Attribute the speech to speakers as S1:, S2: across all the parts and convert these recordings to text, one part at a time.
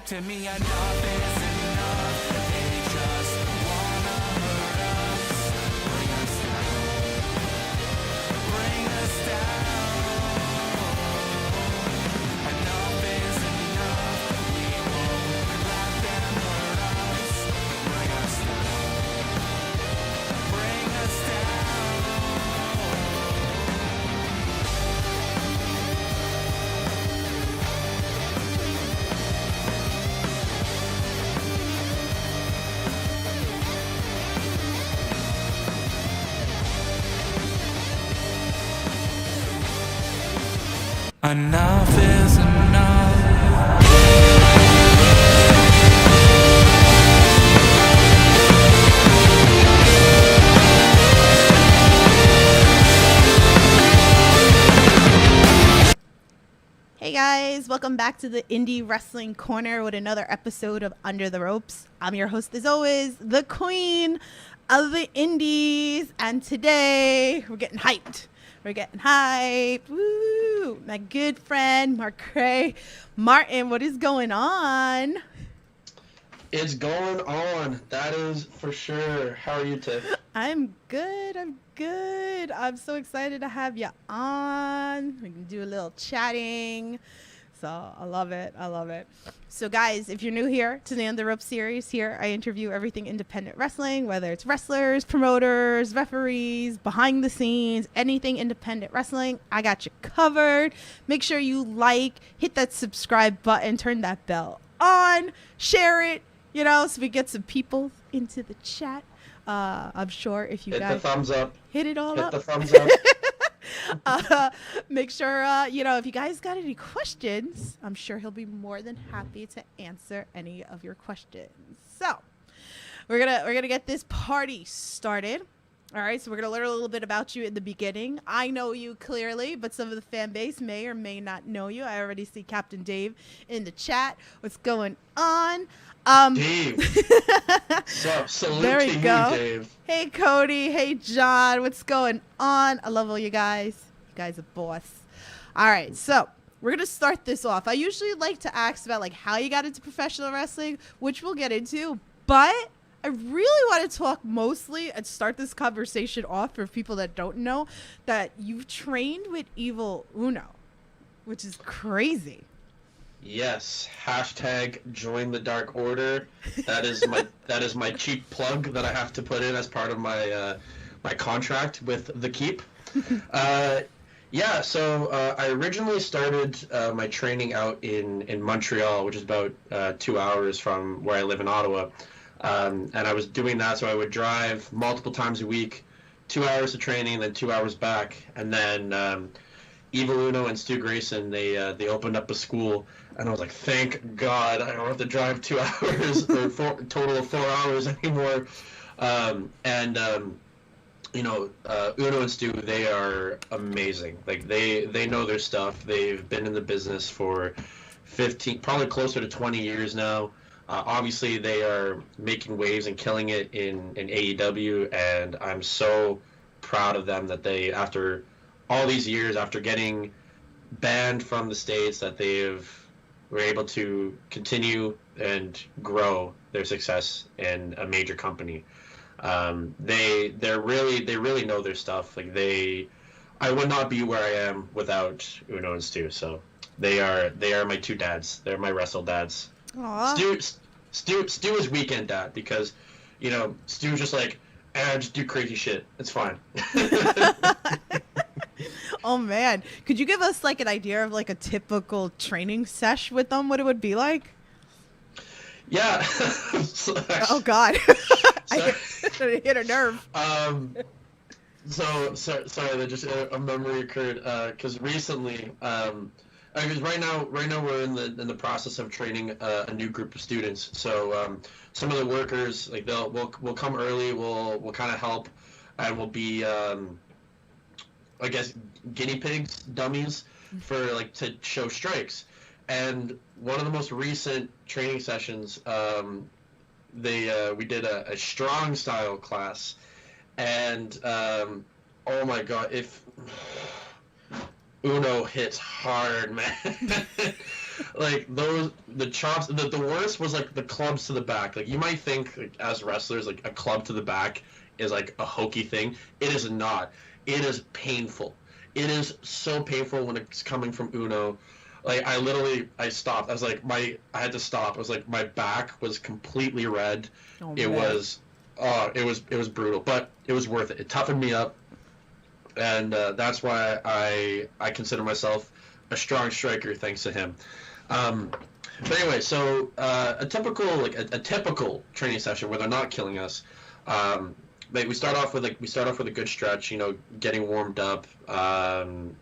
S1: To me, enough is enough. They just wanna hurt us. Bring us down. Bring us down. Enough is enough. We won't let them hurt us. Bring us down. Bring us down. Enough is enough.
S2: Hey guys, welcome back to the Indie Wrestling Corner with another episode of Under the Ropes. I'm your host as always, the queen of the indies, and today we're getting hyped. Woo! My good friend, Macrae Martin, what is going on?
S3: It's going on. That is for sure. How are you, Tiff?
S2: I'm good. I'm so excited to have you on. We can do a little chatting. So I love it. So guys, if you're new here to the Under the Ropes series, here I interview everything independent wrestling, whether it's wrestlers, promoters, referees, behind the scenes, anything independent wrestling, I got you covered. Make sure you hit that subscribe button, turn that bell on, share it, so we get some people into the chat. I'm sure if you
S3: hit
S2: guys
S3: the thumbs up,
S2: hit it all
S3: hit
S2: up.
S3: the thumbs up.
S2: Make sure, if you guys got any questions, I'm sure he'll be more than happy to answer any of your questions. So we're gonna get this party started. All right, so we're gonna learn a little bit about you in the beginning. I know you clearly, but some of the fan base may or may not know you. I already see Captain Dave in the chat. What's going on?
S3: Dave. So, salute
S2: there
S3: to
S2: we
S3: you,
S2: go.
S3: Dave.
S2: Hey Cody, hey John, what's going on? I love all you guys. You guys are boss. All right, so we're gonna start this off. I usually like to ask about how you got into professional wrestling, which we'll get into, but I really want to talk mostly and start this conversation off for people that don't know that you've trained with Evil Uno, which is crazy.
S3: Yes. Hashtag join the Dark Order. That is my cheap plug that I have to put in as part of my my contract with the Keep. So I originally started my training out in Montreal, which is about 2 hours from where I live in Ottawa. And I was doing that, so I would drive multiple times a week, 2 hours of training, then 2 hours back. And then Evil Uno and Stu Grayson, they opened up a school, and I was like, thank God I don't have to drive 2 hours or total of 4 hours anymore. Uno and Stu, they are amazing. They know their stuff. They've been in the business for 15, probably closer to 20 years now. Obviously, they are making waves and killing it in AEW, and I'm so proud of them that they, after all these years, after getting banned from the States, that were able to continue and grow their success in a major company. They really know their stuff. I would not be where I am without Uno and Stu. So they are my two dads. They're my wrestle dads.
S2: Aww.
S3: Stu is weekend dad because, Stu's just just do crazy shit. It's fine.
S2: Oh man, could you give us an idea of a typical training sesh with them? What it would be like?
S3: Yeah.
S2: Oh God, I hit a nerve.
S3: Sorry, that just a memory occurred because recently, because right now we're in the process of training a new group of students. So some of the workers we'll come early, we'll kind of help, and we'll be I guess guinea pigs, dummies for to show strikes. And one of the most recent training sessions, we did a strong style class, and oh my God, if Uno hits hard, man. Like the chops. The worst was like the clubs to the back. Like you might think like, as wrestlers, like a club to the back is like a hokey thing. It is not. It is painful. It is so painful when it's coming from Uno. Like I stopped. I had to stop. I was like my back was completely red.
S2: Oh,
S3: It
S2: man.
S3: was, it was brutal, but it was worth it. It toughened me up, and that's why I consider myself a strong striker thanks to him. Um, but anyway, so a typical a typical training session where they're not killing us. Like we start off with a good stretch, getting warmed up,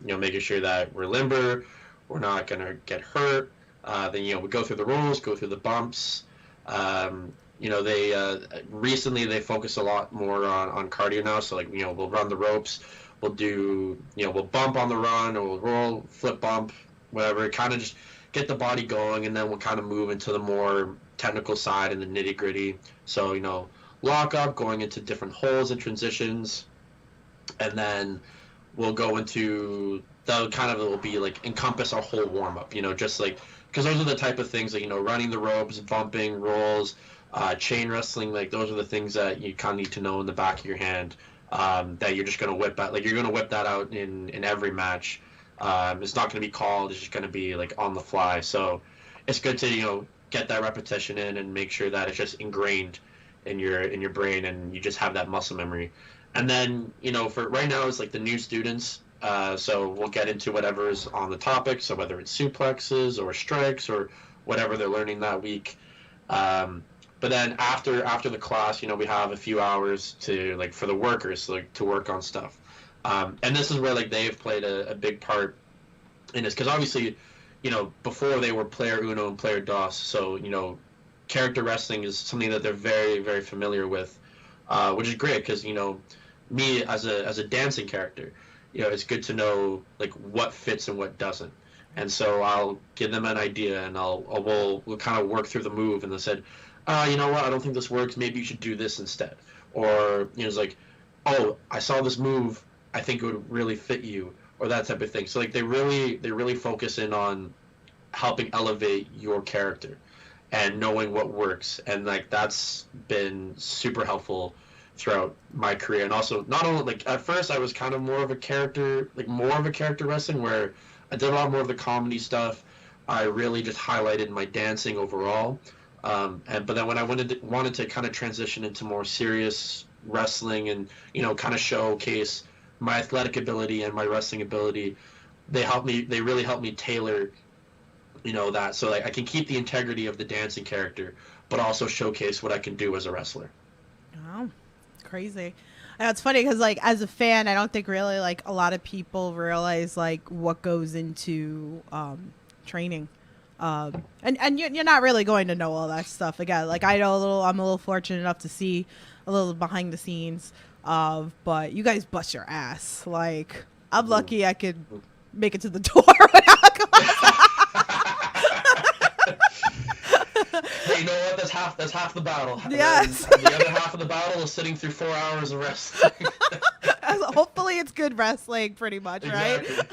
S3: making sure that we're limber, we're not gonna get hurt. Then we go through the rolls, go through the bumps. They recently they focus a lot more on cardio now. So we'll run the ropes, we'll bump on the run, or we'll roll, flip bump, whatever. Kind of just get the body going, and then we'll kind of move into the more technical side and the nitty gritty. So lock up, going into different holds and transitions, and then we'll go into will be like encompass our whole warm up. Just like because those are the type of things that running the ropes, bumping, rolls, chain wrestling. Like those are the things that you kind of need to know in the back of your hand. That you're just gonna whip out. Like you're gonna whip that out in every match. It's not gonna be called. It's just gonna be like on the fly. So it's good to get that repetition in and make sure that it's just ingrained in your brain and you just have that muscle memory. And then for right now it's like the new students. So we'll get into whatever's on the topic. So whether it's suplexes or strikes or whatever they're learning that week. But then after the class, we have a few hours to for the workers to work on stuff. And this is where they've played a big part in this because obviously, before they were player Uno and player DOS. So character wrestling is something that they're very very familiar with, which is great because me as a dancing character, it's good to know what fits and what doesn't. And so I'll give them an idea and we'll kind of work through the move and they said, you know what, I don't think this works, maybe you should do this instead. Or it's like, oh, I saw this move, I think it would really fit you, or that type of thing. So they really focus in on helping elevate your character and knowing what works, and that's been super helpful throughout my career. And also not only at first I was kind of more of a character wrestling where I did a lot more of the comedy stuff. I really just highlighted my dancing overall. But then when I wanted to kind of transition into more serious wrestling and kind of showcase my athletic ability and my wrestling ability, they really helped me tailor that so I can keep the integrity of the dancing character but also showcase what I can do as a wrestler.
S2: Wow, it's crazy. And it's funny because as a fan, I don't think really a lot of people realize what goes into training. And you're not really going to know all that stuff. Again, I know I'm a little fortunate enough to see a little behind the scenes but you guys bust your ass. I'm lucky I could make it to the door without going.
S3: Hey, you know what? That's half the battle.
S2: Yes.
S3: The other half of the battle is sitting through 4 hours of wrestling.
S2: Hopefully it's good wrestling, pretty much,
S3: Exactly.
S2: right?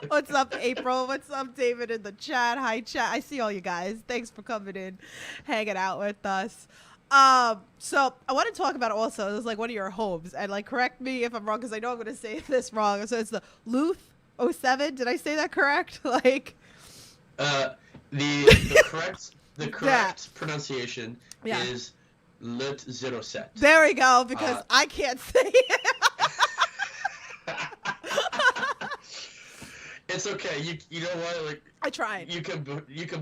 S2: What's up, April? What's up, David, in the chat? Hi, chat. I see all you guys. Thanks for coming in, hanging out with us. So I want to talk about also, it was one of your homes, and correct me if I'm wrong, because I know I'm going to say this wrong. So it's the Luth 07. Did I say that correct?
S3: The correct
S2: Yeah.
S3: pronunciation
S2: Yeah.
S3: is Lut 07.
S2: There we go, because I can't say it.
S3: It's okay. You know what?
S2: I tried.
S3: You can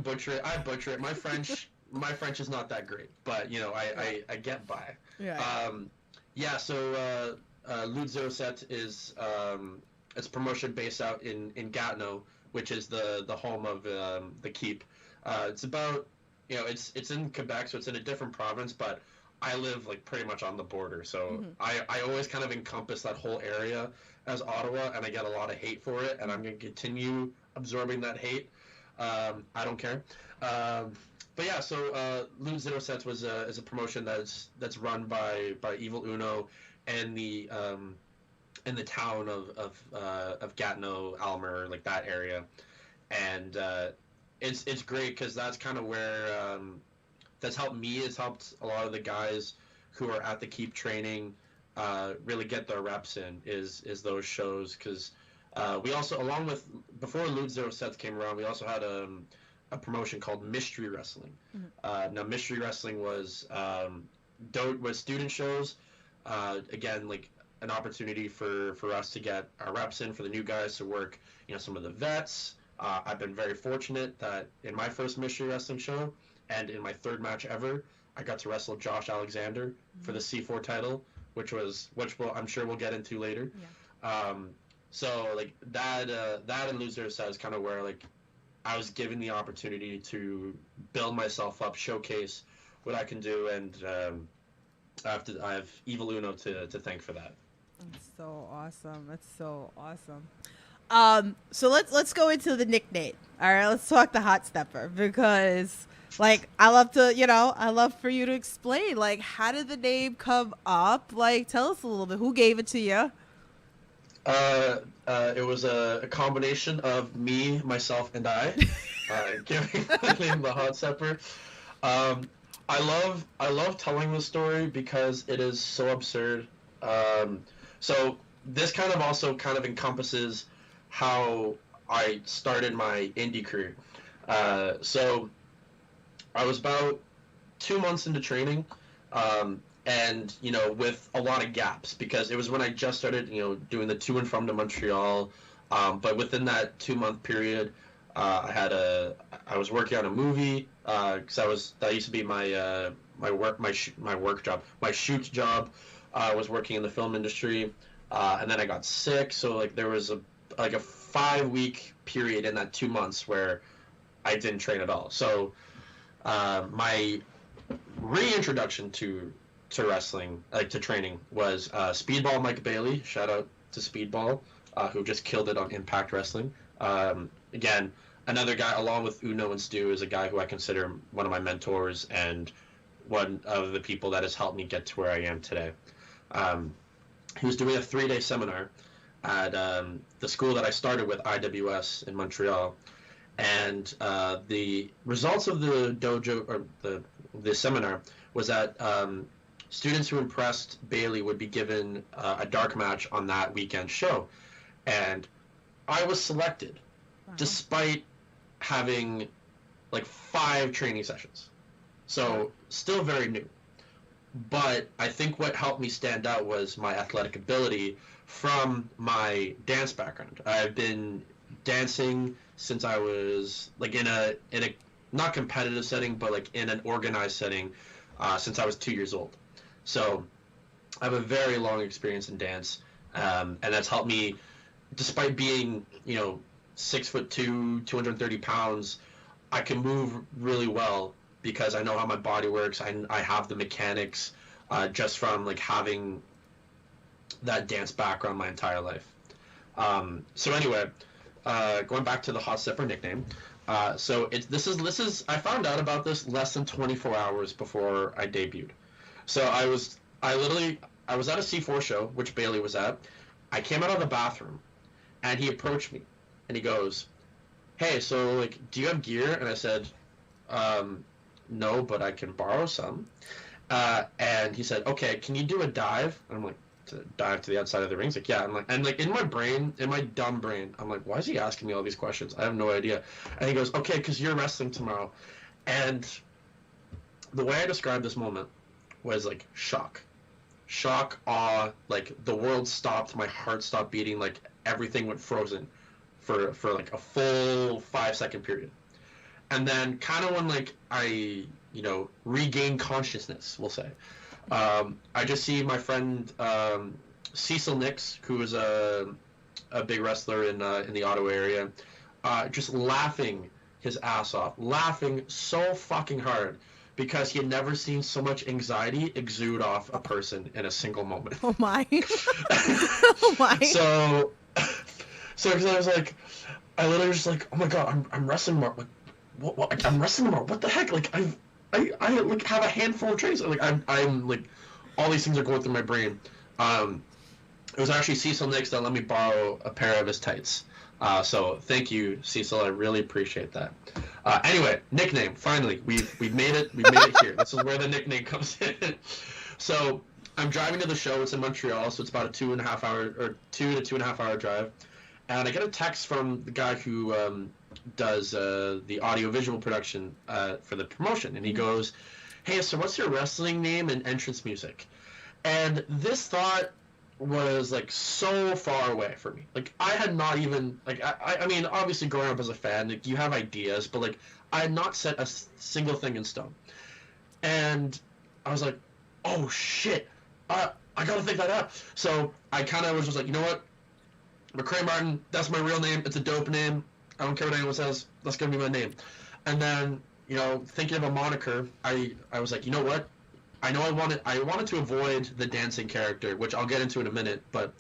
S3: butcher it. I butcher it. My French is not that great, but I get by.
S2: Yeah.
S3: So Lut 07 is it's a promotion based out in Gatineau, which is the home of the Keep. It's about it's in Quebec, so it's in a different province, but I live pretty much on the border, so I always kind of encompass that whole area as Ottawa, and I get a lot of hate for it, and I'm going to continue absorbing that hate. I don't care. But yeah, so Lut 07 is a promotion that's run by Evil Uno and the town of Gatineau, Almer, that area, and it's great because that's kind of where that's helped me. It's helped a lot of the guys who are at the Keep training really get their reps in. Is those shows because we also, along with before Loot Zero Sets came around, we also had a promotion called Mystery Wrestling. Now Mystery Wrestling was student shows. Again, like an opportunity for us to get our reps in for the new guys to work. Some of the vets. I've been very fortunate that in my first Mystery Wrestling show and in my third match ever, I got to wrestle Josh Alexander for the C4 title, which I'm sure we'll get into later.
S2: Yeah.
S3: So like that and Loser Set is kind of where like I was given the opportunity to build myself up, showcase what I can do, and I have Evil Uno to thank for that.
S2: That's so awesome. That's so awesome. So let's go into the nickname. All right, let's talk the hot stepper because like I love for you to explain like how did the name come up? Like tell us a little bit. Who gave it to you?
S3: It was a combination of me, myself, and I giving the name the hot stepper. I love telling the story because it is so absurd. So this kind of also kind of encompasses how I started my indie career. So I was about 2 months into training, and with a lot of gaps because it was when I just started doing the to and from to Montreal. But within that 2 month period, I was working on a movie because that used to be my work job, my shoot job. I was working in the film industry, and then I got sick. So like there was a 5-week period in that 2 months where I didn't train at all. So my reintroduction to wrestling, like to training, was Speedball Mike Bailey. Shout out to Speedball, who just killed it on Impact Wrestling. Again, another guy, along with Uno and Stu, is a guy who I consider one of my mentors and one of the people that has helped me get to where I am today. He was doing a 3-day seminar at the school that I started with, IWS in Montreal, and the results of the dojo or the seminar was that students who impressed Bailey would be given a dark match on that weekend show, and I was selected despite having like 5 training sessions, so still very new. But I think what helped me stand out was my athletic ability from my dance background. I've been dancing since I was like in a not competitive setting, but like in an organized setting since I was 2 years old. So I have a very long experience in dance, and that's helped me, despite being 6'2", 230 pounds. I can move really well because I know how my body works. I have the mechanics just from like having that dance background my entire life. So anyway, going back to the hot stepper nickname. So this is I found out about this less than 24 hours before I debuted. So I was at a C4 show, which Bailey was at. I came out of the bathroom, and he approached me, and he goes, "Hey, so like, do you have gear?" And I said, "No, but I can borrow some." And he said, "Okay, can you do a dive?" And I'm like, "To dive to the outside of the ring?" He's like, "Yeah." I'm like, and like in my dumb brain, I'm like, "Why is he asking me all these questions? I have no idea." And he goes, "Okay, because you're wrestling tomorrow." And the way I described this moment was like shock, awe, like the world stopped, my heart stopped beating, like everything went frozen for like a full 5-second period. And then kind of when like I regained consciousness, we'll say, I just see my friend Cecil Nix, who is a big wrestler in the Ottawa area, just laughing his ass off, laughing so fucking hard because he had never seen so much anxiety exude off a person in a single moment.
S2: Oh my! Oh my!
S3: So because I was like, I literally was just like, oh my god, I'm wrestling Mart. Like, what? I'm wrestling Mart. What the heck? Like I like have a handful of trains. Like I'm like, all these things are going through my brain. It was actually Cecil Nix that let me borrow a pair of his tights. So thank you, Cecil. I really appreciate that. Anyway, nickname. Finally, we've made it. We made it here. This is where the nickname comes in. So I'm driving to the show. It's in Montreal, so it's about a 2.5 drive. And I get a text from the guy who does the audio-visual production for the promotion, and he goes, "Hey, so what's your wrestling name and entrance music?" And this thought was like so far away from me. Like I had not even like I mean obviously growing up as a fan, like you have ideas, but like I had not set a single thing in stone. And I was like, oh shit, I gotta think that up. So I kind of was just like, you know what, Macrae Martin, that's my real name. It's a dope name. I don't care what anyone says. That's gonna be my name. And then, you know, thinking of a moniker, I was like, you know what? I know I wanted to avoid the dancing character, which I'll get into in a minute, but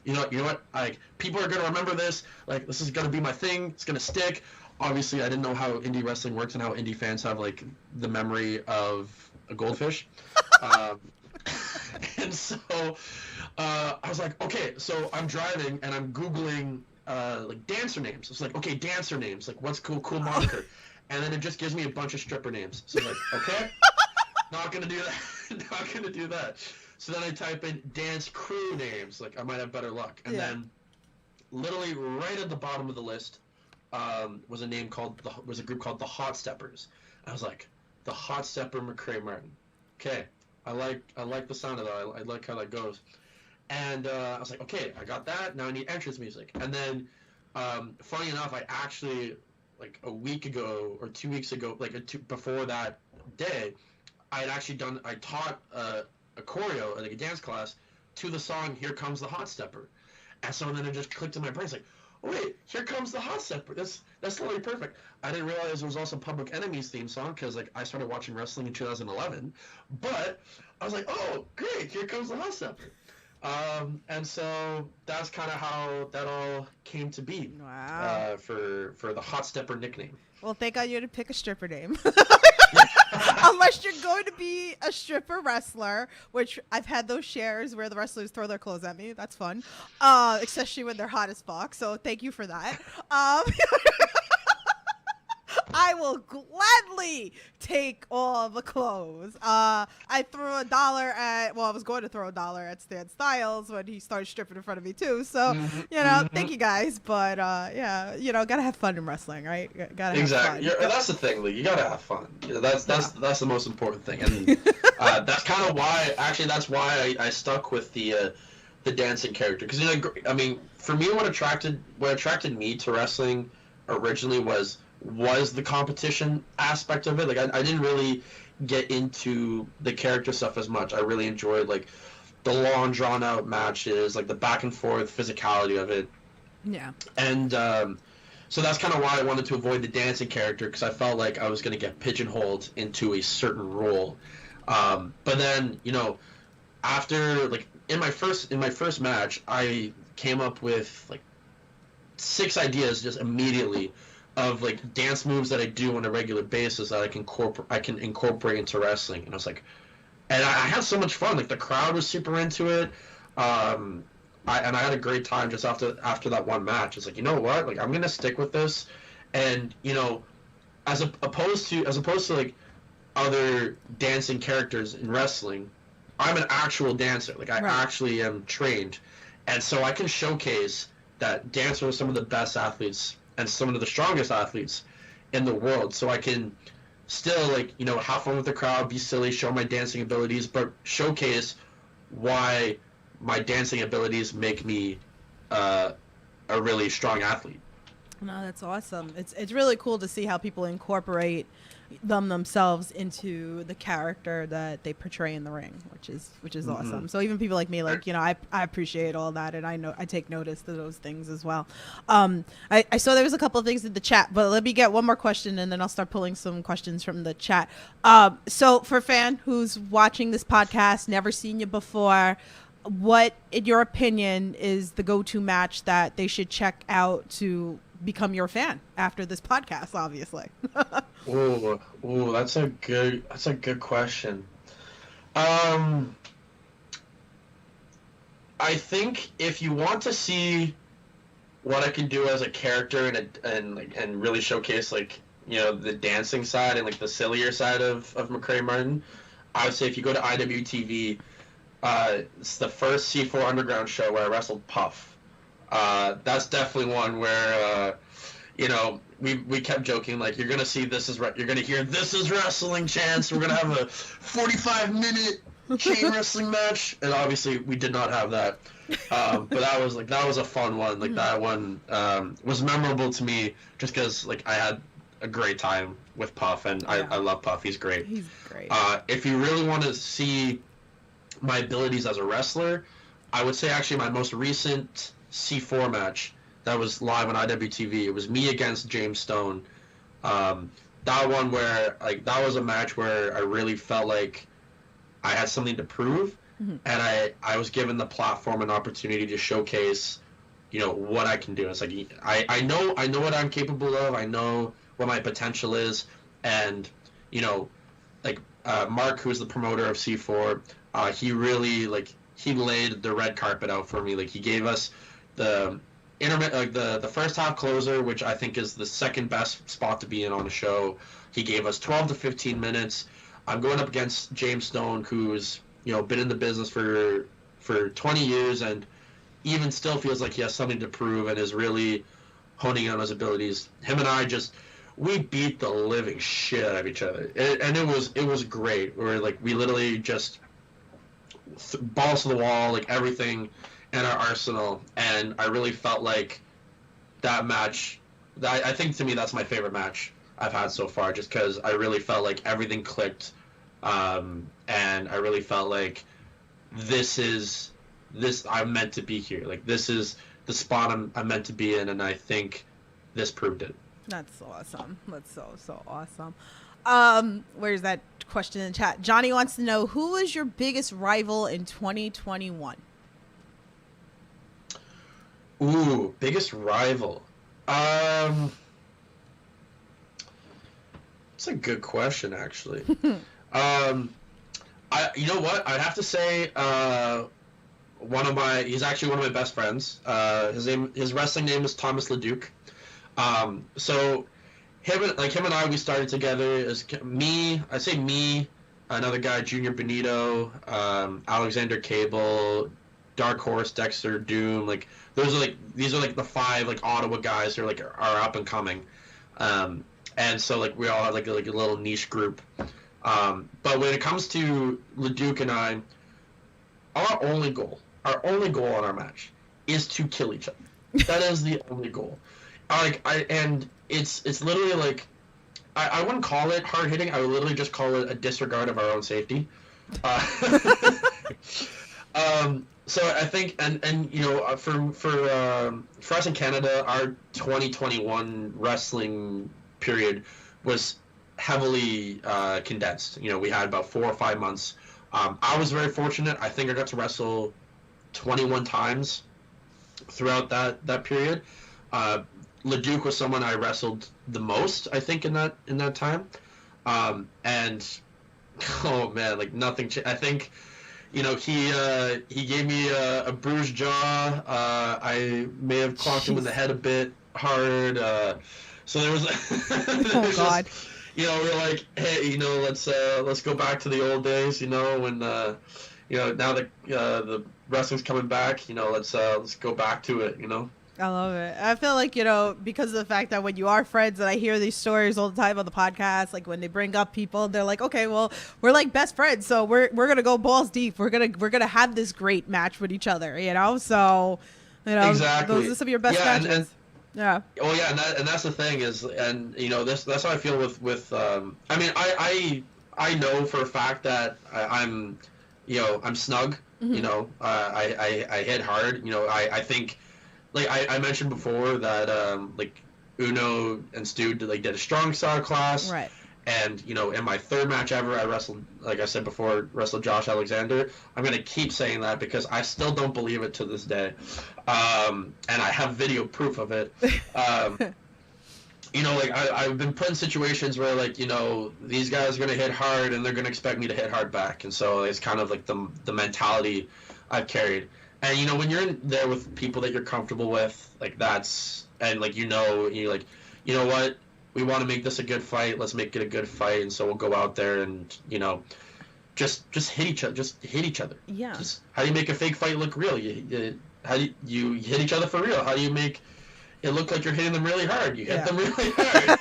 S3: you know what? Like people are gonna remember this. Like this is gonna be my thing. It's gonna stick. Obviously, I didn't know how indie wrestling works and how indie fans have like the memory of a goldfish. And so I was like, okay, so I'm driving and I'm Googling like dancer names. It's like, okay, dancer names. Like what's cool moniker? And then it just gives me a bunch of stripper names. So I'm like, okay. Not gonna do that. Not gonna do that. So then I type in dance crew names. Like I might have better luck. And then, literally right at the bottom of the list, was a group called the Hot Steppers. I was like, the Hot Stepper Macrae Martin. Okay, I like the sound of that. I like how that goes. And I was like, okay, I got that. Now I need entrance music. And then, funny enough, I actually like a week ago or 2 weeks ago, before that day. I taught a choreo, like a dance class, to the song "Here Comes the Hot Stepper," and so then it just clicked in my brain. It's like, oh wait, here comes the Hot Stepper. That's totally perfect. I didn't realize it was also Public Enemy's theme song because like I started watching wrestling in 2011, but I was like, oh great, here comes the Hot Stepper. And so that's kind of how that all came to be.
S2: Wow.
S3: For the Hot Stepper nickname.
S2: Well, thank God you had to pick a stripper name. Unless you're going to be a stripper wrestler, which I've had those shares where the wrestlers throw their clothes at me. That's fun, especially when they're hot as fuck. So thank you for that. I will gladly take all the clothes. I threw $1 at, well, I was going to throw $1 at Stan Styles when he started stripping in front of me too. So, thank you guys. But, yeah, gotta have fun in wrestling, right? Gotta have fun.
S3: That's the thing, Lee. You gotta have fun. That's the most important thing. And that's kind of why, that's why I stuck with the dancing character. Because, I mean, for me, what attracted me to wrestling originally was the competition aspect of it. Like I didn't really get into the character stuff as much. I really enjoyed like the long drawn out matches, like the back and forth physicality of it.
S2: Yeah. And
S3: so that's kind of why I wanted to avoid the dancing character, because I felt like I was going to get pigeonholed into a certain role. But then, after like in my first match, I came up with like 6 ideas just immediately of like dance moves that I do on a regular basis that I can incorporate into wrestling. And I was like, and I had so much fun. Like the crowd was super into it. I had a great time just after that one match. It's like, you know what? Like I'm gonna stick with this, and as opposed to like other dancing characters in wrestling, I'm an actual dancer. Like I actually am trained, and so I can showcase that dance with some of the best athletes and some of the strongest athletes in the world. So I can still like, have fun with the crowd, be silly, show my dancing abilities, but showcase why my dancing abilities make me a really strong athlete.
S2: No, that's awesome. It's really cool to see how people incorporate themselves into the character that they portray in the ring, which is awesome. So even people like me, like, I appreciate all that, and I take notice to those things as well. I saw there was a couple of things in the chat, but let me get one more question and then I'll start pulling some questions from the chat. So for a fan who's watching this podcast, never seen you before, what, in your opinion, is the go-to match that they should check out to become your fan after this podcast, obviously?
S3: Ooh, that's a good question. I think if you want to see what I can do as a character and really showcase like, you know, the dancing side and like the sillier side of Macrae Martin, I would say if you go to IWTV, it's the first C4 Underground show where I wrestled Puff. That's definitely one where, you know, we kept joking, like, you're gonna see you're gonna hear "This is wrestling" chants. We're gonna have a 45-minute chain wrestling match, and obviously we did not have that. But that was a fun one. Like, that one was memorable to me just because, like, I had a great time with Puff, and I love Puff. He's great.
S2: He's great.
S3: If you really want to see my abilities as a wrestler, I would say actually my most recent C4 match that was live on IWTV, it was me against James Stone. That one where, like, that was a match where I really felt like I had something to prove, and I was given the platform and opportunity to showcase, you know, what I can do. It's like, I know what I'm capable of. I know what my potential is, and, you know, like, Mark, who's the promoter of C4, he really, like, he laid the red carpet out for me. Like, he gave us the the first half closer, which I think is the second best spot to be in on the show. He gave us 12 to 15 minutes. I'm going up against James Stone, who's, you know, been in the business for 20 years and even still feels like he has something to prove and is really honing on his abilities. Him and I we beat the living shit out of each other, and it was great. We literally just balls to the wall, like, everything in our arsenal, and I really felt like that match, I think to me that's my favorite match I've had so far, just because I really felt like everything clicked, and I really felt like I'm meant to be here. Like, this is the spot I'm meant to be in, and I think this proved it.
S2: That's awesome. That's so awesome. Where's that question in the chat? Johnny wants to know, who is your biggest rival in 2021?
S3: Ooh, biggest rival. It's a good question, actually. You know what? I'd have to say he's actually one of my best friends. His wrestling name is Thomas LeDuc. So him and I, we started together as me, another guy, Junior Benito, Alexander Cable, Dark Horse, Dexter, Doom. Like, these are like the 5 like Ottawa guys who are up and coming. And so, like, we all have like a little niche group. But when it comes to LeDuc and I, our only goal on our match is to kill each other. That is the only goal. And it's literally like, I wouldn't call it hard hitting. I would literally just call it a disregard of our own safety. So I think, and you know, for us in Canada, our 2021 wrestling period was heavily condensed. You know, we had about 4 or 5 months. I was very fortunate. I think I got to wrestle 21 times throughout that period. LeDuc was someone I wrestled the most, I think, in that time. And oh man, like, nothing. I think, you know, he gave me a bruised jaw. I may have clocked him in the head a bit hard. So there was.
S2: Oh God.
S3: Just, you know, we're like, hey, you know, let's go back to the old days. You know, when you know, now that the wrestling's coming back, you know, let's go back to it. You know.
S2: I love it. I feel like, you know, because of the fact that when you are friends, and I hear these stories all the time on the podcast, like when they bring up people, they're like, okay, well, we're like best friends, so we're gonna go balls deep. We're gonna have this great match with each other, you know. So, you know,
S3: exactly.
S2: Those are some of your best matches. Yeah.
S3: Oh yeah, and that's the thing is, and you know, that's how I feel with. I mean, I know for a fact that I'm, you know, I'm snug. Mm-hmm. You know, I hit hard. You know, I think. Like I mentioned before that like Uno and Stu did a strong style class,
S2: right?
S3: And you know, in my 3rd match ever, I wrestled, like I said before, Josh Alexander. I'm gonna keep saying that because I still don't believe it to this day, and I have video proof of it. You know, like I've been put in situations where, like, you know, these guys are gonna hit hard and they're gonna expect me to hit hard back, and so it's kind of like the mentality I've carried. And when you're in there with people that you're comfortable with, like and like you're like, you know what, we want to make this a good fight. Let's make it a good fight, and so we'll go out there and just hit each other. Just hit each other.
S2: Yeah.
S3: Just how do you make a fake fight look real? How do you hit each other for real? How do you make it look like you're hitting them really hard? You hit them really hard.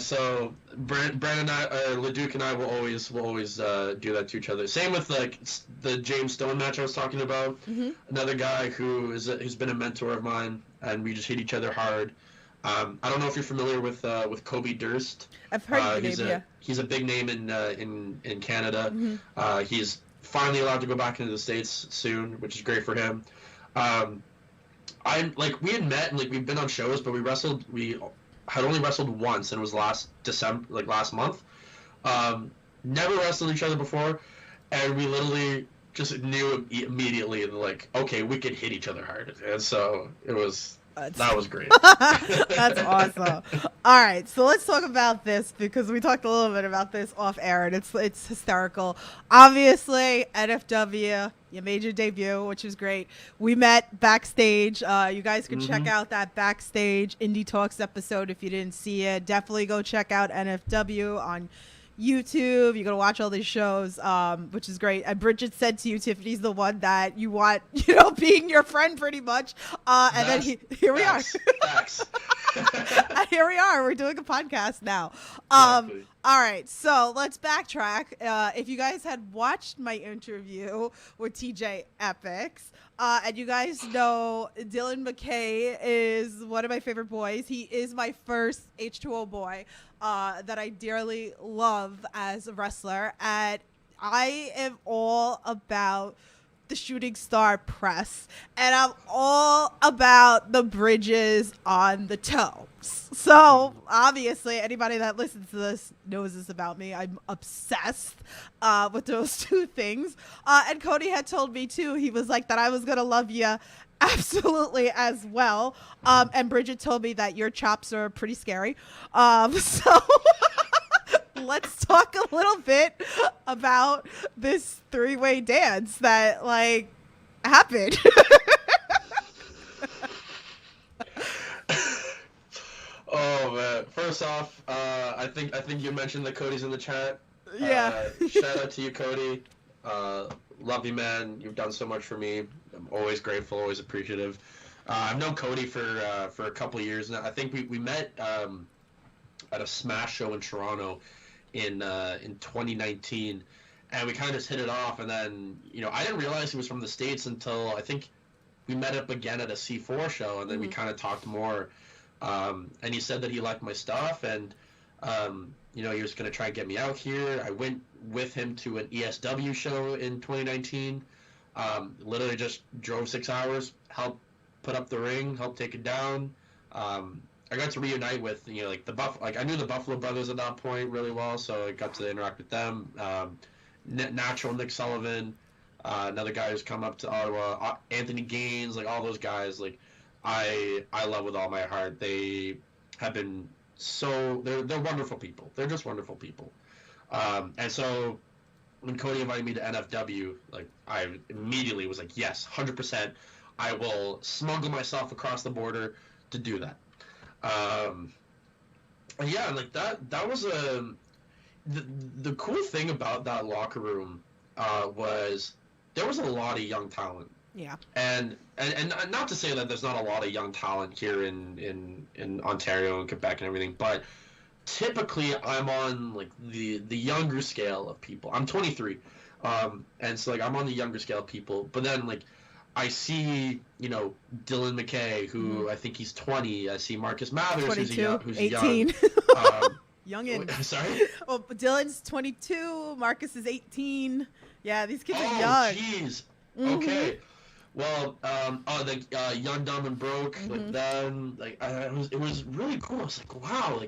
S3: So Brandon and Leduc and I will always do that to each other. Same with like the James Stone match I was talking about.
S2: Mm-hmm.
S3: Another guy who's been a mentor of mine, and we just hit each other hard. I don't know if you're familiar with Kobe Durst.
S2: I've heard the name. Yeah.
S3: He's a big name in Canada.
S2: Mm-hmm.
S3: He's finally allowed to go back into the States soon, which is great for him. We had met and like we've been on shows, but we had only wrestled once, and it was last month. Never wrestled each other before, and we literally just knew immediately like, okay, we could hit each other hard, and so that was great.
S2: That's awesome. All right, so let's talk about this because we talked a little bit about this off air, and it's hysterical. Obviously, NFW, you made your debut, which is great. We met backstage. You guys can check out that backstage Indie Talks episode if you didn't see it. Definitely go check out NFW on YouTube. You're gonna watch all these shows, which is great. And Bridget said to you, Tiffany's the one that you want, being your friend pretty much. And then here we are. And here we are. We're doing a podcast now.
S3: Exactly.
S2: All right, so let's backtrack. If you guys had watched my interview with TJ Epics, and you guys know Dylan McKay is one of my favorite boys. He is my first H2O boy that I dearly love as a wrestler. And I am all about the shooting star press, and I'm all about the bridges on the toes. So obviously anybody that listens to this knows this about me. I'm obsessed with those two things. And Cody had told me too, he was like that I was gonna love you absolutely as well. And Bridget told me that your chops are pretty scary. So let's talk a little bit about this three-way dance that happened.
S3: Oh man! First off, I think you mentioned that Cody's in the chat.
S2: Yeah.
S3: Shout out to you, Cody. Love you, man. You've done so much for me. I'm always grateful, always appreciative. I've known Cody for a couple years now. I think we met at a Smash show in Toronto in 2019, and we kind of just hit it off. And then I didn't realize he was from the States until I think we met up again at a C4 show, and then we kind of talked more. And he said that he liked my stuff, and he was going to try and get me out here. I went with him to an ESW show in 2019. Literally just drove 6 hours, helped put up the ring, helped take it down. I got to reunite with I knew the Buffalo Brothers at that point really well, so I got to interact with them. Natural Nick Sullivan, another guy who's come up to Ottawa, Anthony Gaines, all those guys. I love with all my heart. They have been they're wonderful people. They're just wonderful people. And so when Cody invited me to NFW, I immediately was like, yes, 100%. I will smuggle myself across the border to do that. And yeah, that was the cool thing about that locker room was there was a lot of young talent.
S2: Yeah. And
S3: not to say that there's not a lot of young talent here in Ontario and Quebec and everything, but typically I'm on the younger scale of people. I'm 23. And so I'm on the younger scale of people, but then I see, Dylan McKay, who I think he's 20. I see Marcus Mathers,
S2: 22,
S3: who's
S2: 18.
S3: young.
S2: Youngin.
S3: Sorry?
S2: Oh, Dylan's 22. Marcus is 18. Yeah, these kids are young.
S3: Oh, jeez. Okay. Well, the Young, Dumb, and Broke, them, it was really cool. I was like, wow,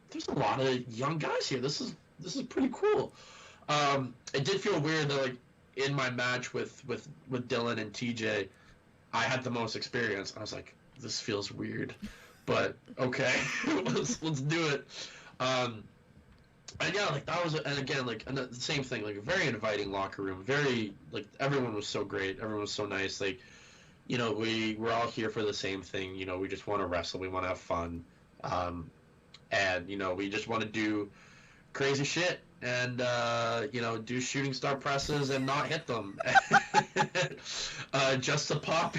S3: there's a lot of young guys here. This is pretty cool. It did feel weird that, in my match with Dylan and TJ, I had the most experience. I was like, this feels weird, but okay, let's do it. And yeah, like that was, and again, like and the same thing, like a very inviting locker room, very like everyone was so great, everyone was so nice, like we're all here for the same thing, we just want to wrestle, we want to have fun, um, and we just want to do crazy shit and do shooting star presses and not hit them, just to pop,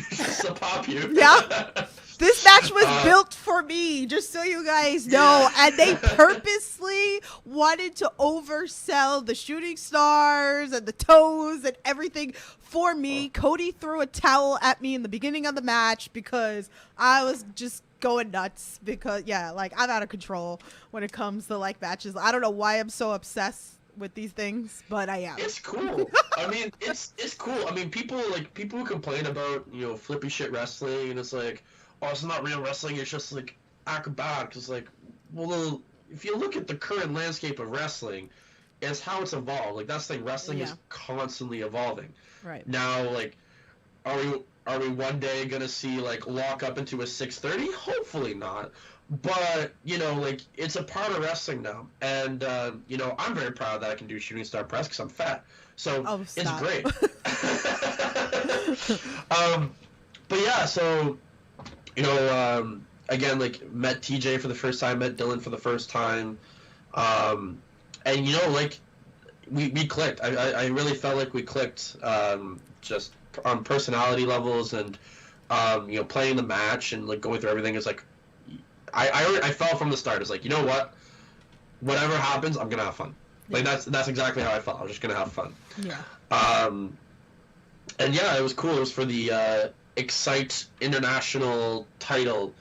S3: you.
S2: Yeah. This match was built for me, just so you guys know.
S3: Yeah.
S2: And they purposely wanted to oversell the shooting stars and the toes and everything for me. Cody threw a towel at me in the beginning of the match because I was just going nuts because, like, I'm out of control when it comes to, like, matches. I don't know why I'm so obsessed with these things, but I am.
S3: It's cool. I mean, it's cool. I mean, people who complain about, flippy shit wrestling, and it's like, oh, it's not real wrestling, it's just like acrobatic. It's like, well, if you look at the current landscape of wrestling, it's how it's evolved. Like, that's the thing, wrestling is constantly evolving.
S2: Right.
S3: Now, like, are we one day gonna see like lock up into a 630? Hopefully not. But like, it's a part of wrestling now, and I'm very proud that I can do shooting star press because I'm fat, so it's great. But yeah, so again, like, met TJ for the first time, met Dylan for the first time, and like, we clicked. I really felt like we clicked, just on personality levels, and playing the match and like going through everything. Is like, I felt from the start. It's like, what, whatever happens, I'm gonna have fun. Like, that's exactly how I felt. I was just gonna have fun.
S2: Yeah.
S3: And yeah, it was cool. It was for the Excite International title,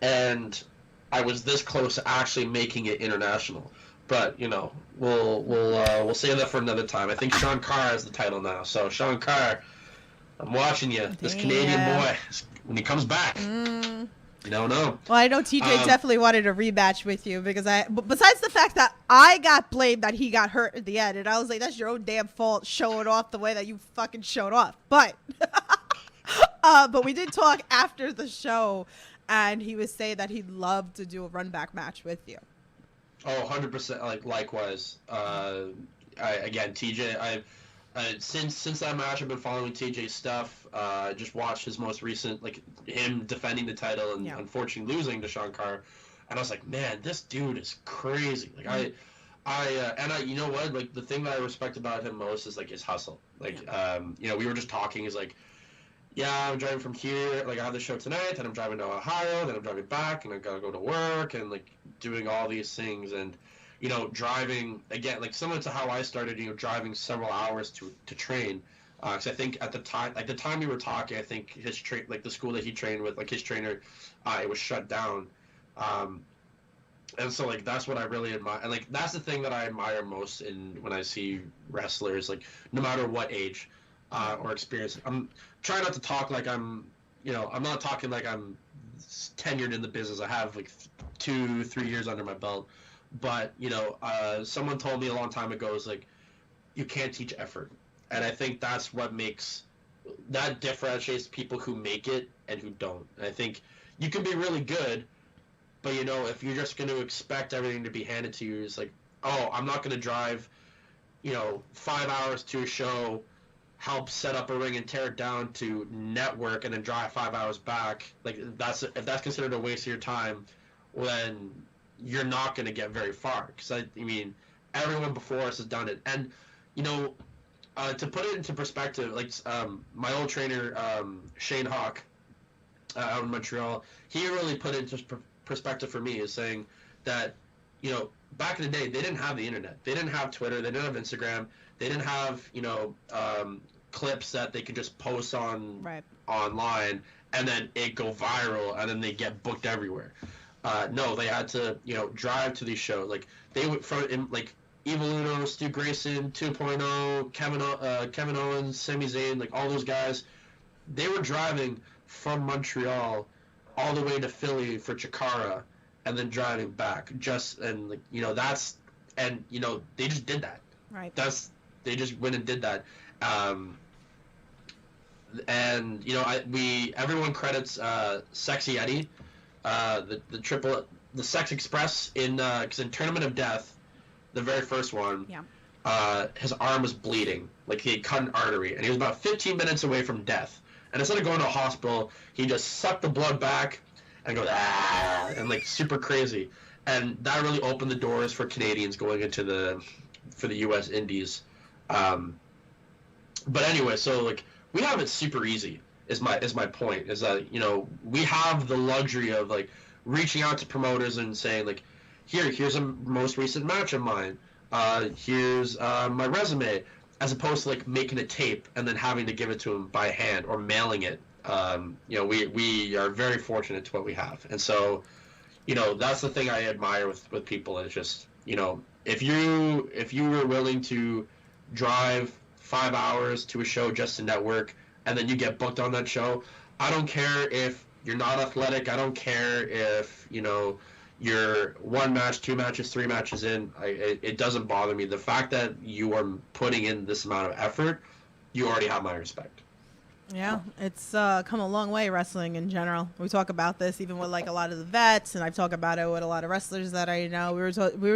S3: and I was this close to actually making it international. But we'll save that for another time. I think Sean Carr has the title now. So Sean Carr, I'm watching you. This Canadian boy, when he comes back. You don't know.
S2: Well, I know TJ definitely wanted a rematch with you because besides the fact that I got blamed that he got hurt at the end, and I was like, that's your own damn fault showing off the way that you fucking showed off. But but we did talk after the show, and he was saying that he'd love to do a run back match with you.
S3: Oh, 100%. Like, likewise. Again, TJ, since that match, I've been following TJ's stuff. I just watched his most recent, like, him defending the title and unfortunately losing to Sean Carr. And I was like, man, this dude is crazy. Like, you know what? Like, the thing that I respect about him most is, like, his hustle. Like, we were just talking. He's like, yeah, I'm driving from here. Like, I have the show tonight, then I'm driving to Ohio, then I'm driving back, and I gotta go to work, and, like, doing all these things. And, driving, again, like, similar to how I started, driving several hours to train. Because I think at the time we were talking, I think his like the school that he trained with, like his trainer, it was shut down. And so, like, that's what I really admire. And, like, that's the thing that I admire most when I see wrestlers, like, no matter what age or experience. I'm trying not to talk like I'm not talking like I'm tenured in the business. I have, like, 2-3 years under my belt. But, someone told me a long time ago, is like, you can't teach effort. And I think that's what differentiates people who make it and who don't. And I think you can be really good, but, if you're just going to expect everything to be handed to you, it's like, oh, I'm not going to drive, 5 hours to a show, help set up a ring and tear it down to network and then drive 5 hours back. Like, if that's considered a waste of your time, well, then you're not going to get very far. Because, I mean, everyone before us has done it. And, to put it into perspective, like, my old trainer, Shane Hawk, out in Montreal, he really put it into perspective for me, is saying that, back in the day, they didn't have the internet. They didn't have Twitter. They didn't have Instagram. They didn't have, clips that they could just post online, and then it go viral, and then they get booked everywhere. No, they had to, drive to these shows. Like, they would, Evil Uno, Stu Grayson, 2.0, Kevin Owens, Sami Zayn, like, all those guys, they were driving from Montreal all the way to Philly for Chikara, and then driving back. They just did that.
S2: Right.
S3: They just went and did that. And everyone credits Sexy Eddie, the Sex Express because in Tournament of Death, the very first one,
S2: Yeah.
S3: his arm was bleeding, like he had cut an artery, and he was about 15 minutes away from death. And instead of going to a hospital, he just sucked the blood back and goes and like super crazy. And that really opened the doors for Canadians going into the U.S. Indies. But anyway, so like we have it super easy. Is my point, is that we have the luxury of like reaching out to promoters and saying like, here's a most recent match of mine. Here's my resume, as opposed to like making a tape and then having to give it to them by hand or mailing it. We are very fortunate to what we have, and so that's the thing I admire with people. Is just if you were willing to drive 5 hours to a show just to network, and then you get booked on that show, I don't care if you're not athletic. I don't care if you're 1 match, 2 matches, 3 matches in. It doesn't bother me. The fact that you are putting in this amount of effort, you already have my respect.
S2: Yeah, it's come a long way, wrestling in general. We talk about this even with like a lot of the vets, and I've talked about it with a lot of wrestlers that I know. We were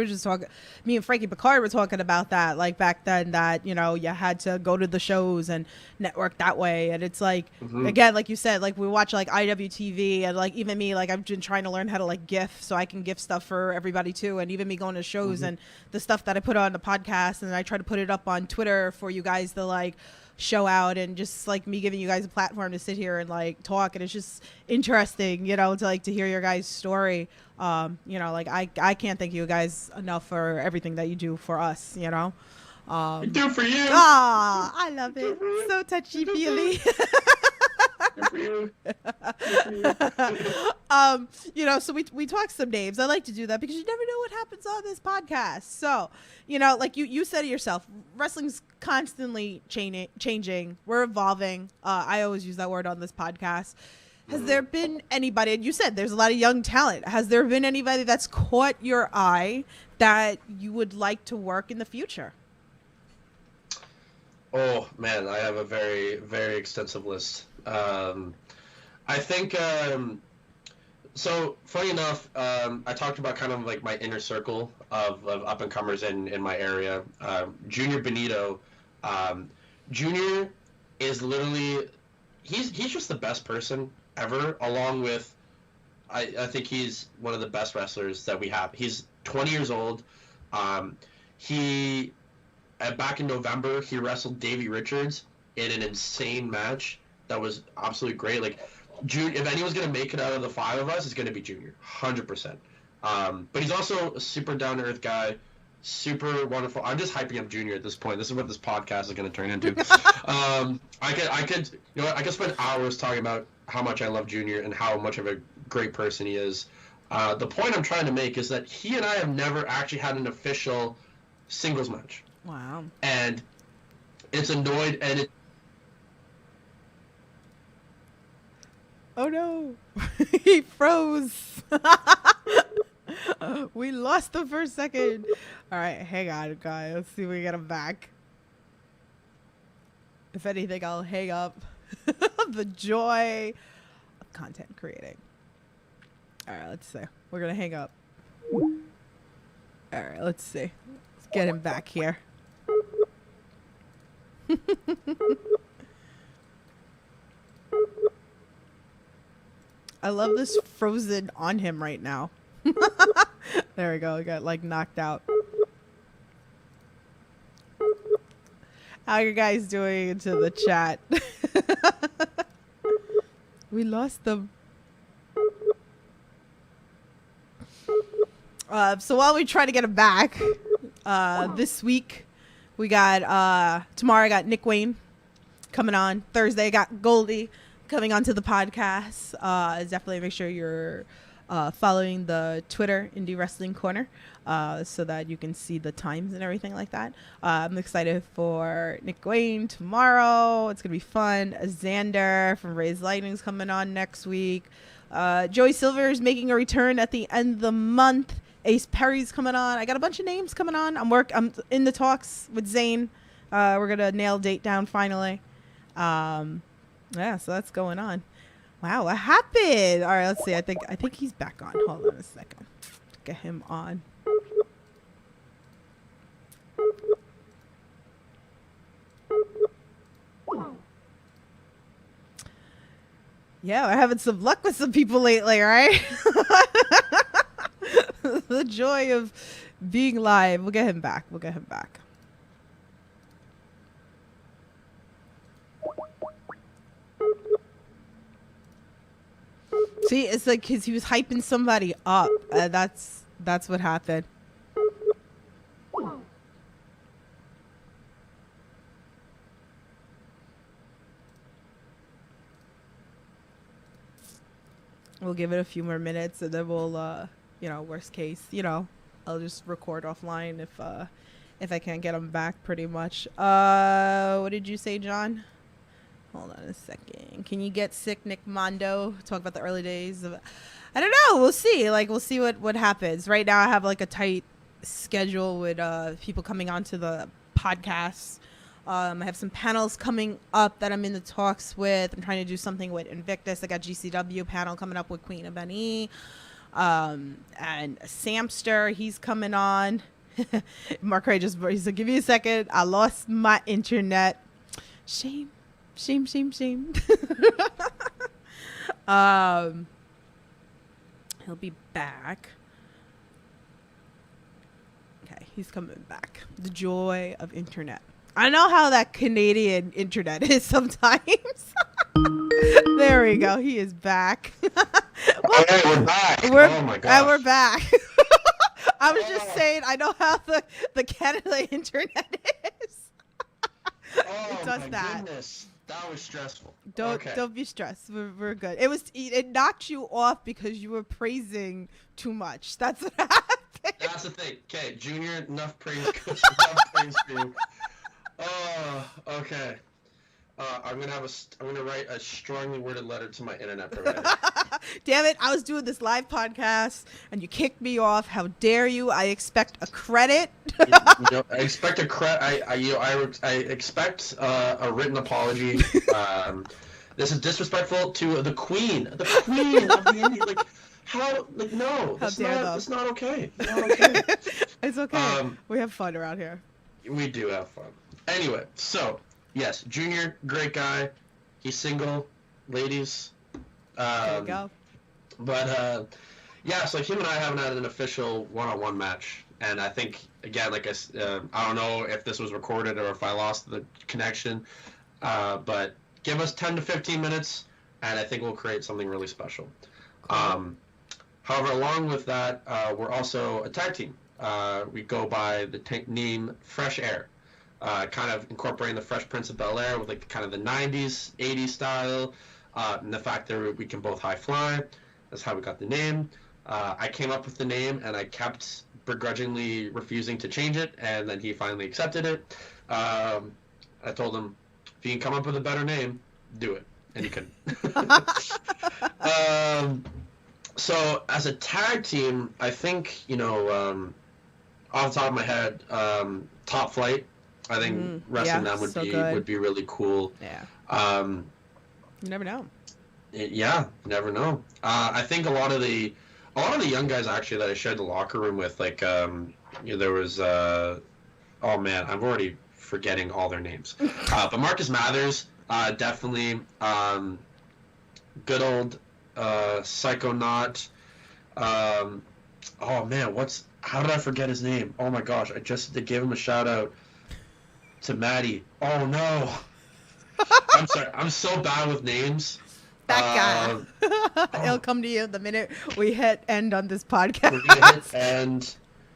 S2: just talking, me and Frankie Picard were talking about that, like back then, that you had to go to the shows and network that way. And it's like, again, like you said, like we watch like IWTV, and like even me, like I've been trying to learn how to like GIF so I can GIF stuff for everybody too. And even me going to shows and the stuff that I put on the podcast, and I try to put it up on Twitter for you guys to like show out, and just like me giving you guys a platform to sit here and like talk. And it's just interesting, to hear your guys' story. Like I can't thank you guys enough for everything that you do for us,
S3: We do for you.
S2: I love it. So touchy feely. So we talk some names. I like to do that because you never know what happens on this podcast. So, like you said it yourself, wrestling's constantly changing. We're evolving. I always use that word on this podcast. Has there been anybody, and you said there's a lot of young talent, has there been anybody that's caught your eye that you would like to work in the future?
S3: Oh man, I have a very, very extensive list. I think, so funny enough, I talked about kind of like my inner circle of up and comers in my area. Junior Benito, Junior is literally, he's just the best person ever, along with, I think he's one of the best wrestlers that we have. He's 20 years old. Back in November, he wrestled Davey Richards in an insane match that was absolutely great. Like, if anyone's going to make it out of the 5 of us, it's going to be Junior, 100%. But he's also a super down-to-earth guy, super wonderful. I'm just hyping up Junior at this point. This is what this podcast is going to turn into. I could spend hours talking about how much I love Junior and how much of a great person he is. The point I'm trying to make is that he and I have never actually had an official singles match.
S2: Wow.
S3: And it's annoyed, and
S2: oh no, he froze. We lost him for a second. All right, hang on, guys. Let's see if we get him back. If anything, I'll hang up. The joy of content creating. All right, let's see. We're going to hang up. All right, let's see. Let's get him back here. I love this frozen on him right now. There we go. He got like knocked out. How are you guys doing into the chat? We lost them. So while we try to get him back, this week we got tomorrow I got Nick Wayne coming on. Thursday I got Goldie coming onto the podcast. Definitely make sure you're following the Twitter Indie Wrestling Corner so that you can see the times and everything like that. I'm excited for Nick Wayne tomorrow. It's gonna be fun. Xander from Raised Lightning's coming on next week. Joey Silver is making a return at the end of the month. Ace Perry's coming on. I got a bunch of names coming on. I'm in the talks with Zane. We're gonna nail date down finally. Yeah, so that's going on. Wow, what happened? All right, let's see. I think he's back on. Hold on a second. Get him on. Yeah, we're having some luck with some people lately, right? The joy of being live. We'll get him back. See, it's like because he was hyping somebody up. That's what happened. We'll give it a few more minutes, and then we'll, worst case, I'll just record offline if I can't get him back. Pretty much. What did you say, John? Hold on a second. Can you get sick, Nick Mondo? Talk about the early days of. I don't know. We'll see. We'll see what happens. Right now, I have a tight schedule with people coming onto the podcast. I have some panels coming up that I'm in the talks with. I'm trying to do something with Invictus. I got GCW panel coming up with Queen of Benny. And Samster, he's coming on. Macrae he said, give me a second. I lost my internet. Shame. He'll be back. Okay, he's coming back. The joy of internet. I know how that Canadian internet is sometimes. There we go. He is back.
S3: Well, hey, we're back. Oh my gosh.
S2: And we're back. I was just saying, I know how the Canada internet is.
S3: Oh
S2: It does
S3: my
S2: that.
S3: goodness. That was stressful.
S2: Don't be stressed. We're good. It knocked you off because you were praising too much. That's what happened.
S3: That's the thing. Okay, Junior, enough praise. Enough praise for you. Oh, okay. I'm gonna write a strongly worded letter to my internet provider.
S2: Damn it! I was doing this live podcast and you kicked me off. How dare you? I expect a credit.
S3: I expect a credit. I expect a written apology. This is disrespectful to the Queen. The Queen of the Indies. How? No. That's not okay. It's not okay.
S2: It's okay. We have fun around here.
S3: We do have fun. Anyway, so yes, Junior, great guy. He's single, ladies.
S2: There you go.
S3: But yeah, so him and I haven't had an official one-on-one match, and I think again, I don't know if this was recorded or if I lost the connection, but give us 10 to 15 minutes, and I think we'll create something really special. However, along with that, we're also a tag team. We go by the name Fresh Air. Kind of incorporating the Fresh Prince of Bel-Air with kind of the 90s, 80s style, and the fact that we can both high fly. That's how we got the name. I came up with the name, and I kept begrudgingly refusing to change it, and then he finally accepted it. I told him, if you can come up with a better name, do it. And he couldn't. So as a tag team, I think, off the top of my head, Top Flight. I think wrestling them would be really cool.
S2: Yeah. You never know.
S3: Yeah, never know. I think a lot of the young guys actually that I shared the locker room with, there was oh man, I'm already forgetting all their names. But Marcus Mathers, definitely, good old Psychonaut. Oh man, how did I forget his name? Oh my gosh, I just gave him a shout out to Maddie. Oh no. I'm sorry. I'm so bad with names.
S2: That guy. It'll come to you the minute we hit end on this podcast.
S3: We're gonna hit end.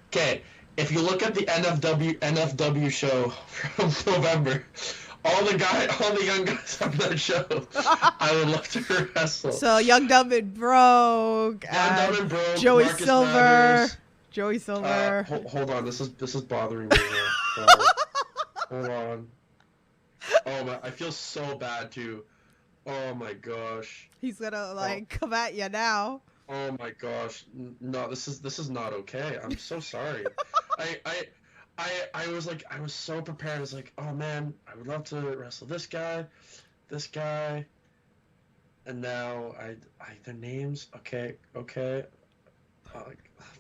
S3: Okay, if you look at the NFW show from November, all the young guys on that show, I would love to wrestle.
S2: So Young Dumb and Broke, Joey
S3: Marcus
S2: Silver,
S3: Mathers.
S2: Joey Silver.
S3: Hold on, this is bothering me now. Hold on. Oh my, I feel so bad too. Oh my gosh.
S2: He's gonna come at you now.
S3: Oh my gosh. No, this is not okay. I'm so sorry. I was so prepared. I was like, oh man, I would love to wrestle this guy, and now their names. Okay.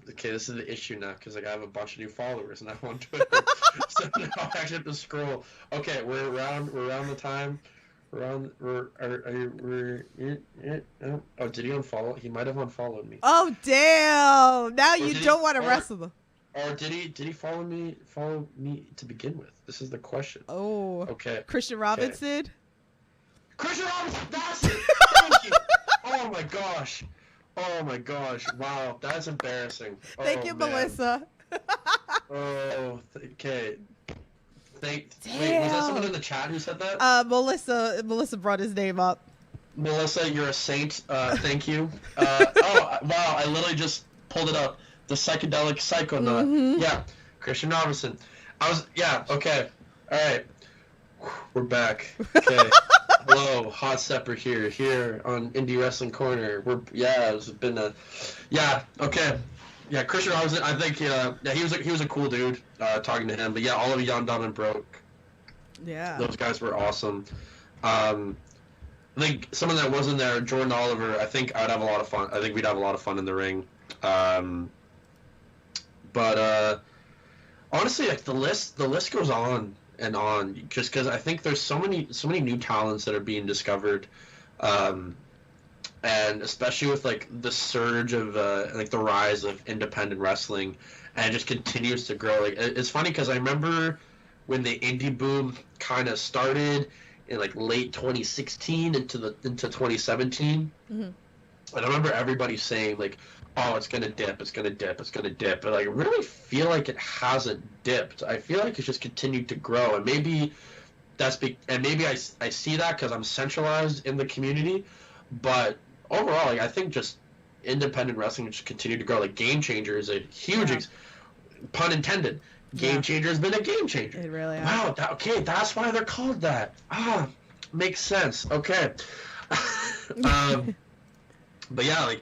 S3: Okay, this is the issue now because I have a bunch of new followers now on Twitter. So now I actually have to scroll. Okay, we're around the time. Oh, did he unfollow? He might have unfollowed me.
S2: Oh damn! Now
S3: Or
S2: you
S3: did
S2: don't
S3: he-
S2: want to
S3: or-
S2: wrestle them.
S3: Or did he follow me to begin with? This is the question.
S2: Oh.
S3: Okay.
S2: Christian Robinson.
S3: Christian Robinson, that's it. Thank you. Oh my gosh. Oh my gosh. Wow, that's embarrassing.
S2: Thank you,
S3: man.
S2: Melissa.
S3: Okay. Wait, was that someone in the chat who said that?
S2: Melissa brought his name up.
S3: Melissa, you're a saint. Thank you. Wow, I literally just pulled it up. The psychedelic psychonaut.
S2: Mhm.
S3: Yeah, Christian Robinson. Okay. All right. We're back. Okay. Hello, Hot Stepper here on Indie Wrestling Corner. It's been okay. Yeah, Christian Robinson, I think he was a cool dude, talking to him. But yeah, all of Young Dumb and Broke.
S2: Yeah.
S3: Those guys were awesome. I think someone that wasn't there, Jordan Oliver, I think I'd have a lot of fun. I think we'd have a lot of fun in the ring. But honestly, like the list goes on and on, just because I think there's so many new talents that are being discovered, and especially with like the surge of like the rise of independent wrestling, and it just continues to grow. Like it's funny because I remember when the indie boom kind of started in like late 2016 into 2017.
S2: Mm-hmm.
S3: And I remember everybody saying like, "Oh, it's gonna dip, it's gonna dip, it's gonna dip," but like, I really feel like it hasn't dipped. I feel like it's just continued to grow, and maybe maybe I see that because I'm centralized in the community, but overall, like, I think just independent wrestling just continued to grow. Like Game Changer is a huge, pun intended. Game Changer has been a game changer.
S2: It really is.
S3: Wow. That's why they're called that. Makes sense. Okay. But yeah, like,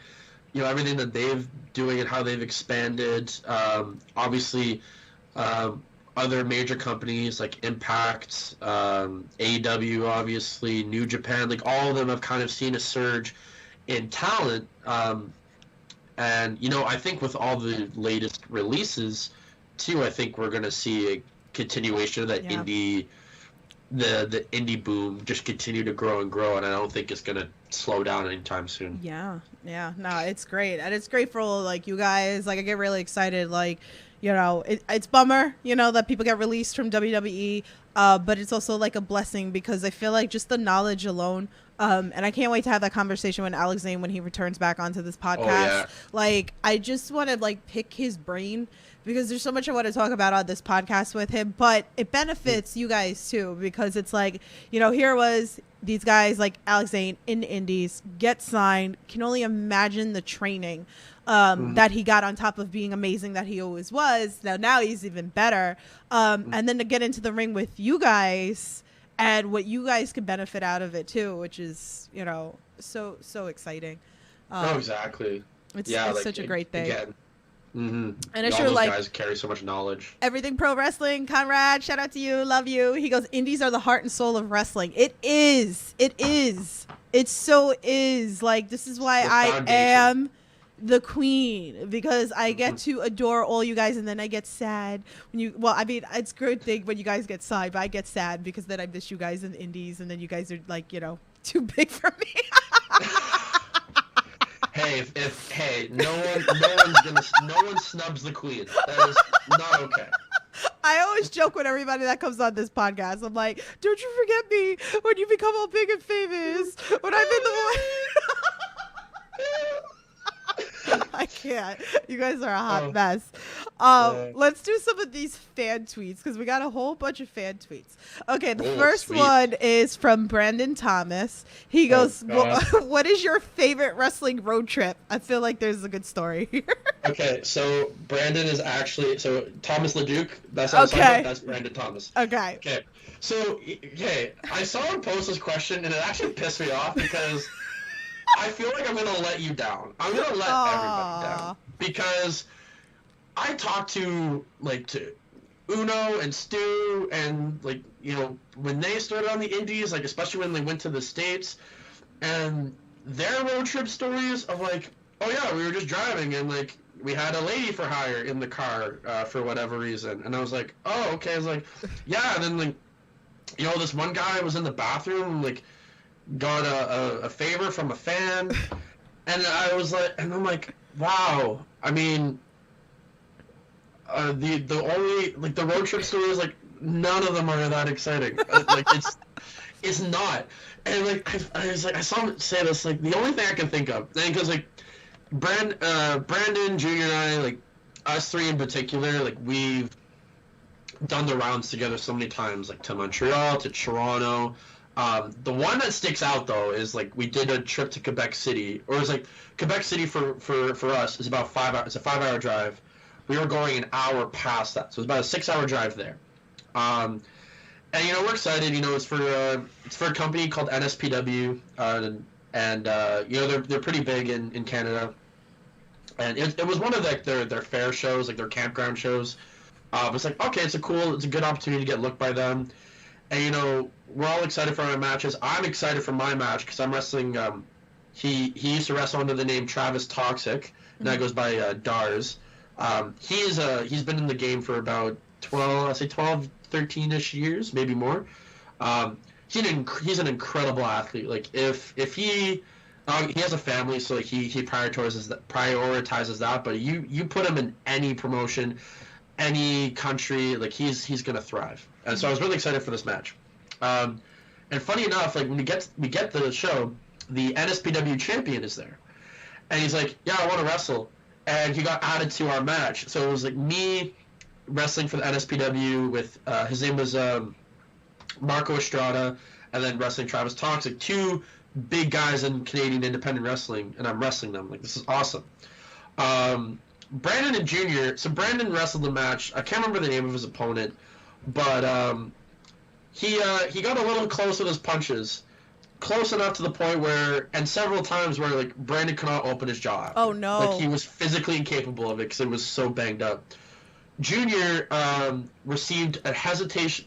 S3: everything that they've doing and how they've expanded. Obviously, other major companies like Impact, AEW, obviously, New Japan, like all of them have kind of seen a surge in talent. And I think with all the latest releases too, I think we're gonna see a continuation of that indie, the indie boom just continue to grow and grow, and I don't think it's gonna slow down anytime soon.
S2: Yeah, no, it's great, and it's great for like you guys. Like I get really excited, like it's bummer, that people get released from WWE, but it's also like a blessing because I feel like just the knowledge alone. And I can't wait to have that conversation with Alex Zane when he returns back onto this podcast.
S3: Oh, yeah.
S2: Like, I just want to like pick his brain because there's so much I want to talk about on this podcast with him, but it benefits you guys too, because it's like, here was these guys like Alex Zane in the indies, get signed, can only imagine the training that he got on top of being amazing that he always was. Now he's even better. And then to get into the ring with you guys and what you guys can benefit out of it too, which is, so exciting.
S3: Exactly.
S2: It's
S3: like,
S2: such a great thing.
S3: Again. Mm-hmm.
S2: And I'm
S3: all
S2: sure
S3: those
S2: like
S3: guys carry so much knowledge.
S2: Everything Pro Wrestling, Conrad, shout out to you, love you. He goes, indies are the heart and soul of wrestling. It is. It so is. Like, this is why I am the queen, because I get to adore all you guys, and then I get sad when it's a good thing when you guys get signed, but I get sad because then I miss you guys in the indies, and then you guys are like, too big for me.
S3: Hey, no one snubs the queen. That is not okay.
S2: I always joke with everybody that comes on this podcast. I'm like, don't you forget me when you become all big and famous. When I'm in the I can't. You guys are a hot mess. Let's do some of these fan tweets because we got a whole bunch of fan tweets. Okay, the first one is from Brandon Thomas. He goes, what is your favorite wrestling road trip? I feel like there's a good story here.
S3: Okay, so Brandon is actually, Thomas LeDuc, that's Brandon Thomas.
S2: Okay.
S3: So, I saw him post this question and it actually pissed me off because I feel like I'm going to let you down. I'm going to let everybody down because I talked to Uno and Stu and when they started on the indies, like especially when they went to the States, and their road trip stories of like, oh yeah, we were just driving and like we had a lady for hire in the car for whatever reason, and I was like, oh okay. I was like, yeah, and then like this one guy was in the bathroom, like, got a favor from a fan, and I'm like, wow. I mean, the only, like, the road trip stories, like, none of them are that exciting. Like, it's not. And, like, I saw him say this, like, the only thing I can think of, and because, like, Brandon, Junior, and I, like, us three in particular, like, we've done the rounds together so many times, like, to Montreal, to Toronto. The one that sticks out, though, is, like, we did a trip to Quebec City, or it's like, Quebec City for us is about 5 hours, it's a 5-hour drive. We were going an hour past that, so it's about a 6-hour drive there. And, we're excited, it's for a company called NSPW, and they're pretty big in Canada. And it was one of, like, their fair shows, like, their campground shows. It's like, okay, it's a good opportunity to get looked by them. And, we're all excited for our matches. I'm excited for my match because I'm wrestling, he used to wrestle under the name Travis Toxic, and that goes by Dars. He's been in the game for about 12, 13-ish years, maybe more. He's an incredible athlete. Like, if he has a family, so like, he prioritizes that, but you put him in any promotion, any country, like, he's gonna thrive. And so I was really excited for this match. And funny enough, like, when we get to the show, the NSPW champion is there, and he's like, yeah, I want to wrestle, and he got added to our match. So it was like me wrestling for the NSPW with his name was Marco Estrada, and then wrestling Travis Toxic, two big guys in Canadian independent wrestling, and I'm wrestling them. Like, this is awesome. Brandon and Junior, so Brandon wrestled the match. I can't remember the name of his opponent, but he got a little close with his punches, close enough to the point where, and several times where, like, Brandon could not open his jaw after.
S2: Oh, no.
S3: Like, he was physically incapable of it because it was so banged up. Junior received a hesitation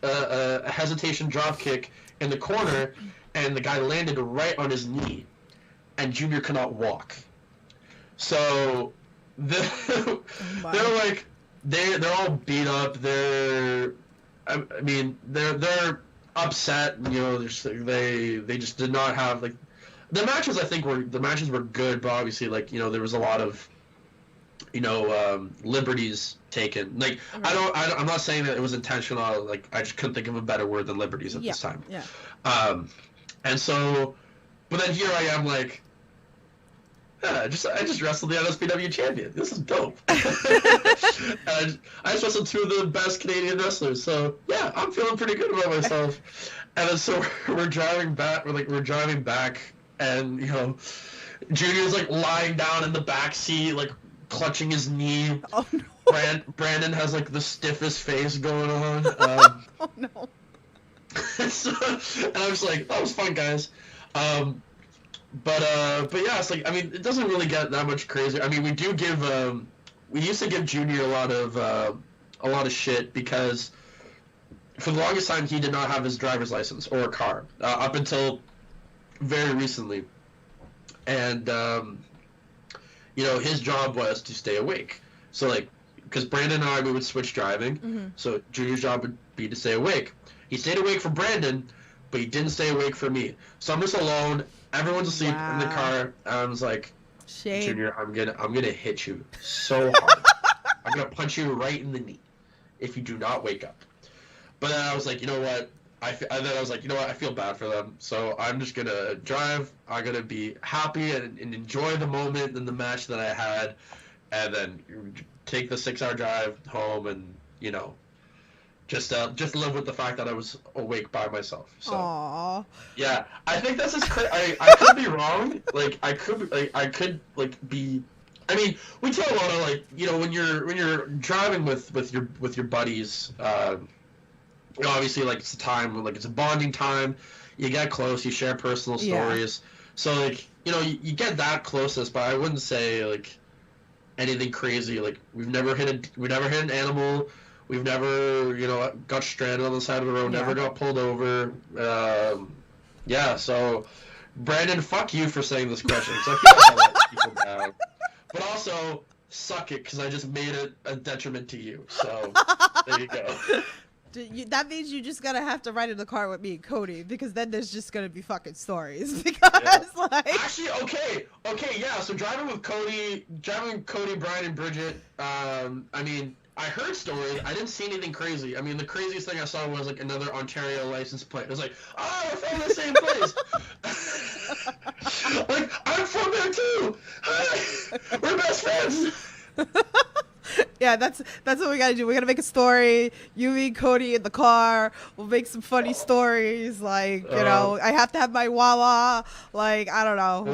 S3: drop kick in the corner, and the guy landed right on his knee, and Junior could not walk. So they're like, they're all beat up. They're upset. They just did not have, like, the matches. I think the matches were good, but obviously, like, there was a lot of liberties taken. Like, I'm not saying that it was intentional. Like, I just couldn't think of a better word than liberties at this time.
S2: Yeah.
S3: And so, but then here I am, like, yeah, I just wrestled the NSPW champion. This is dope. And I just wrestled two of the best Canadian wrestlers. So yeah, I'm feeling pretty good about myself. And then so we're driving back. We're driving back, and Junior's like lying down in the back seat, like clutching his knee.
S2: Oh no.
S3: Brandon has like the stiffest face going on.
S2: Oh no.
S3: And I was like, that was fun, guys. But yeah, it's like, I mean, it doesn't really get that much crazier. I mean, we used to give Junior a lot of shit because for the longest time he did not have his driver's license or a car up until very recently, and his job was to stay awake. So like, because Brandon and I, we would switch driving, so Junior's job would be to stay awake. He stayed awake for Brandon, but he didn't stay awake for me. So I'm just alone. Everyone's asleep in the car. And I was like,
S2: Shame.
S3: Junior, I'm gonna hit you so hard. I'm gonna punch you right in the knee if you do not wake up. But then I was like, you know what? I feel bad for them. So I'm just gonna drive. I'm gonna be happy and enjoy the moment and the match that I had, and then take the 6-hour drive home and just live with the fact that I was awake by myself. So,
S2: aww.
S3: Yeah, I think this is I could be wrong. Like, I could be. I mean, we tell a lot of, like, when you're driving with your buddies. Obviously, like, it's a time, like, it's a bonding time. You get close. You share personal stories. Yeah. So, like, you get that closeness, but I wouldn't say like anything crazy. Like, we've never hit an animal. We've never, got stranded on the side of the road, never got pulled over. Yeah, so, Brandon, fuck you for saying this question, because I feel like I let people down. But also, suck it, because I just made it a detriment to you. So, there you go.
S2: That means you just gotta have to ride in the car with me and Cody, because then there's just gonna be fucking stories. Because like,
S3: actually, okay, yeah. So driving with Cody, Brian, and Bridget. I mean, I heard stories. I didn't see anything crazy. I mean, the craziest thing I saw was like another Ontario license plate. It was like, oh, we're from the same place. Like, I'm from there too. We're best friends.
S2: yeah, that's what we gotta do. We gotta make a story. You, me, Cody in the car. We'll make some funny stories. Like, you know, I have to have my Wawa. Like, I don't know.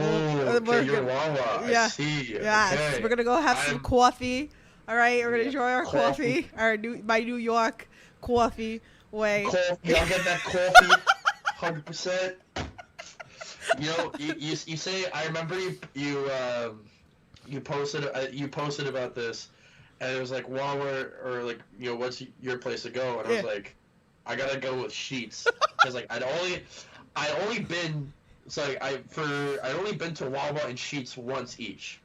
S3: Okay, your Wawa.
S2: Yeah.
S3: I see.
S2: Yes.
S3: Okay.
S2: We're gonna go have some coffee. All right, we're gonna enjoy our coffee. My New York coffee way.
S3: Coffee. I'll get that coffee. 100%. You know, you say, I remember you posted about this, and it was like, Wawa, or like, you know, what's your place to go? And I was like, I gotta go with Sheets, because like I'd only been to Wawa and Sheets once each,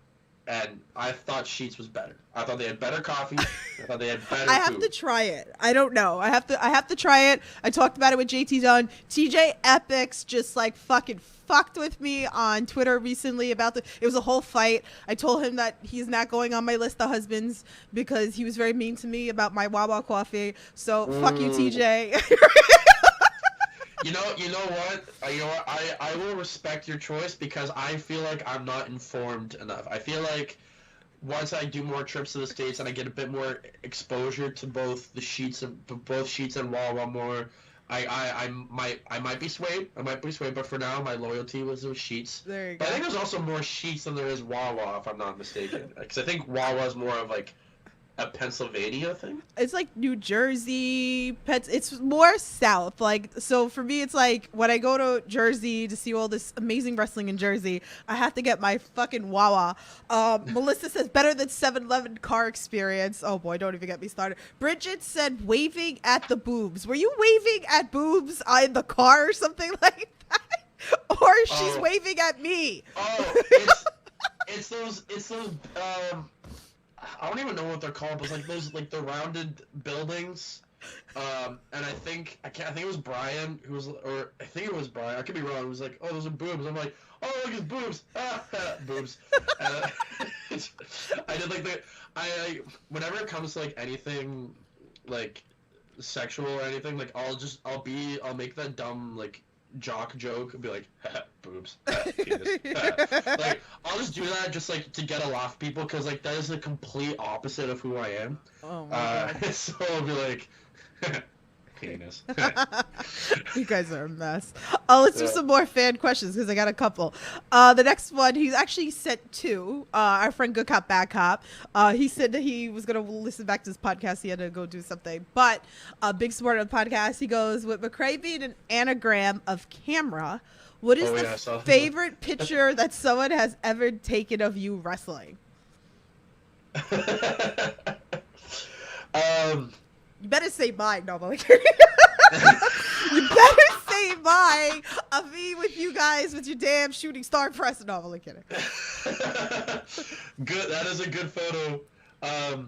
S3: and I thought Sheets was better. I thought they had better coffee. I thought they had better
S2: I have
S3: food.
S2: to try it. I don't know. I have to try it. I talked about it with JT Dunn. TJ Epics just like fucking fucked with me on Twitter recently about it was a whole fight. I told him that he's not going on my list of husbands because he was very mean to me about my Wawa coffee. So fuck you, TJ.
S3: You know what? I will respect your choice, because I feel like I'm not informed enough. I feel like once I do more trips to the States and I get a bit more exposure to both Sheets and Wawa more, I might be swayed. But for now, my loyalty was with Sheets.
S2: There you
S3: But
S2: go.
S3: I think there's also more Sheets than there is Wawa, if I'm not mistaken. Because I think Wawa is more of like a Pennsylvania thing.
S2: It's like New Jersey, it's more south. Like, so for me, it's like when I go to Jersey to see all this amazing wrestling in Jersey, I have to get my fucking Wawa. Melissa says better than 7-Eleven car experience. Oh boy, don't even get me started. Bridget said waving at the boobs. Were you waving at boobs in the car or something like that? Or she's waving at me?
S3: Oh, it's those I don't even know what they're called, but it's like those, like the rounded buildings. And I think it was Brian I could be wrong. It was like, oh, those are boobs. I'm like, oh, look, it's boobs. Boobs. I did like whenever it comes to like anything like sexual or anything, like I'll make that dumb like jock joke and be like, boobs, penis. Like, I'll just do that just like to get a laugh, people, because like that is the complete opposite of who I am.
S2: Oh my God.
S3: So I'll be like, penis.
S2: You guys are a mess. Let's do some more fan questions because I got a couple. The next one, he's actually sent two. Our friend Good Cop, Bad Cop. He said that he was going to listen back to his podcast. He had to go do something. But a big supporter of the podcast, he goes, with Macrae being an anagram of camera, what is the favorite picture that someone has ever taken of you wrestling? You better say mine. No, I'm only kidding. You better say mine of me with you guys with your damn shooting star press. No, I'm only kidding.
S3: Good. That is a good photo. I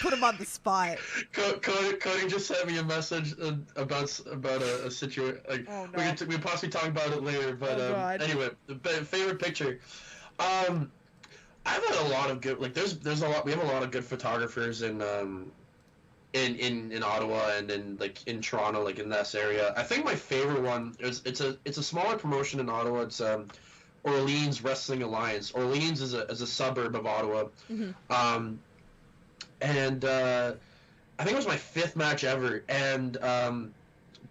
S2: put him on the spot.
S3: Cody just sent me a message about a situation. Like,
S2: oh, no.
S3: we possibly talk about it later. But anyway, the favorite picture. I've had a lot of good, like, there's a lot, we have a lot of good photographers in Ottawa and in Toronto, like in this area. I think my favorite one is, it's a smaller promotion in Ottawa. It's Orleans Wrestling Alliance. Orleans is a suburb of Ottawa. Mm-hmm. And I think it was my 5th match ever, and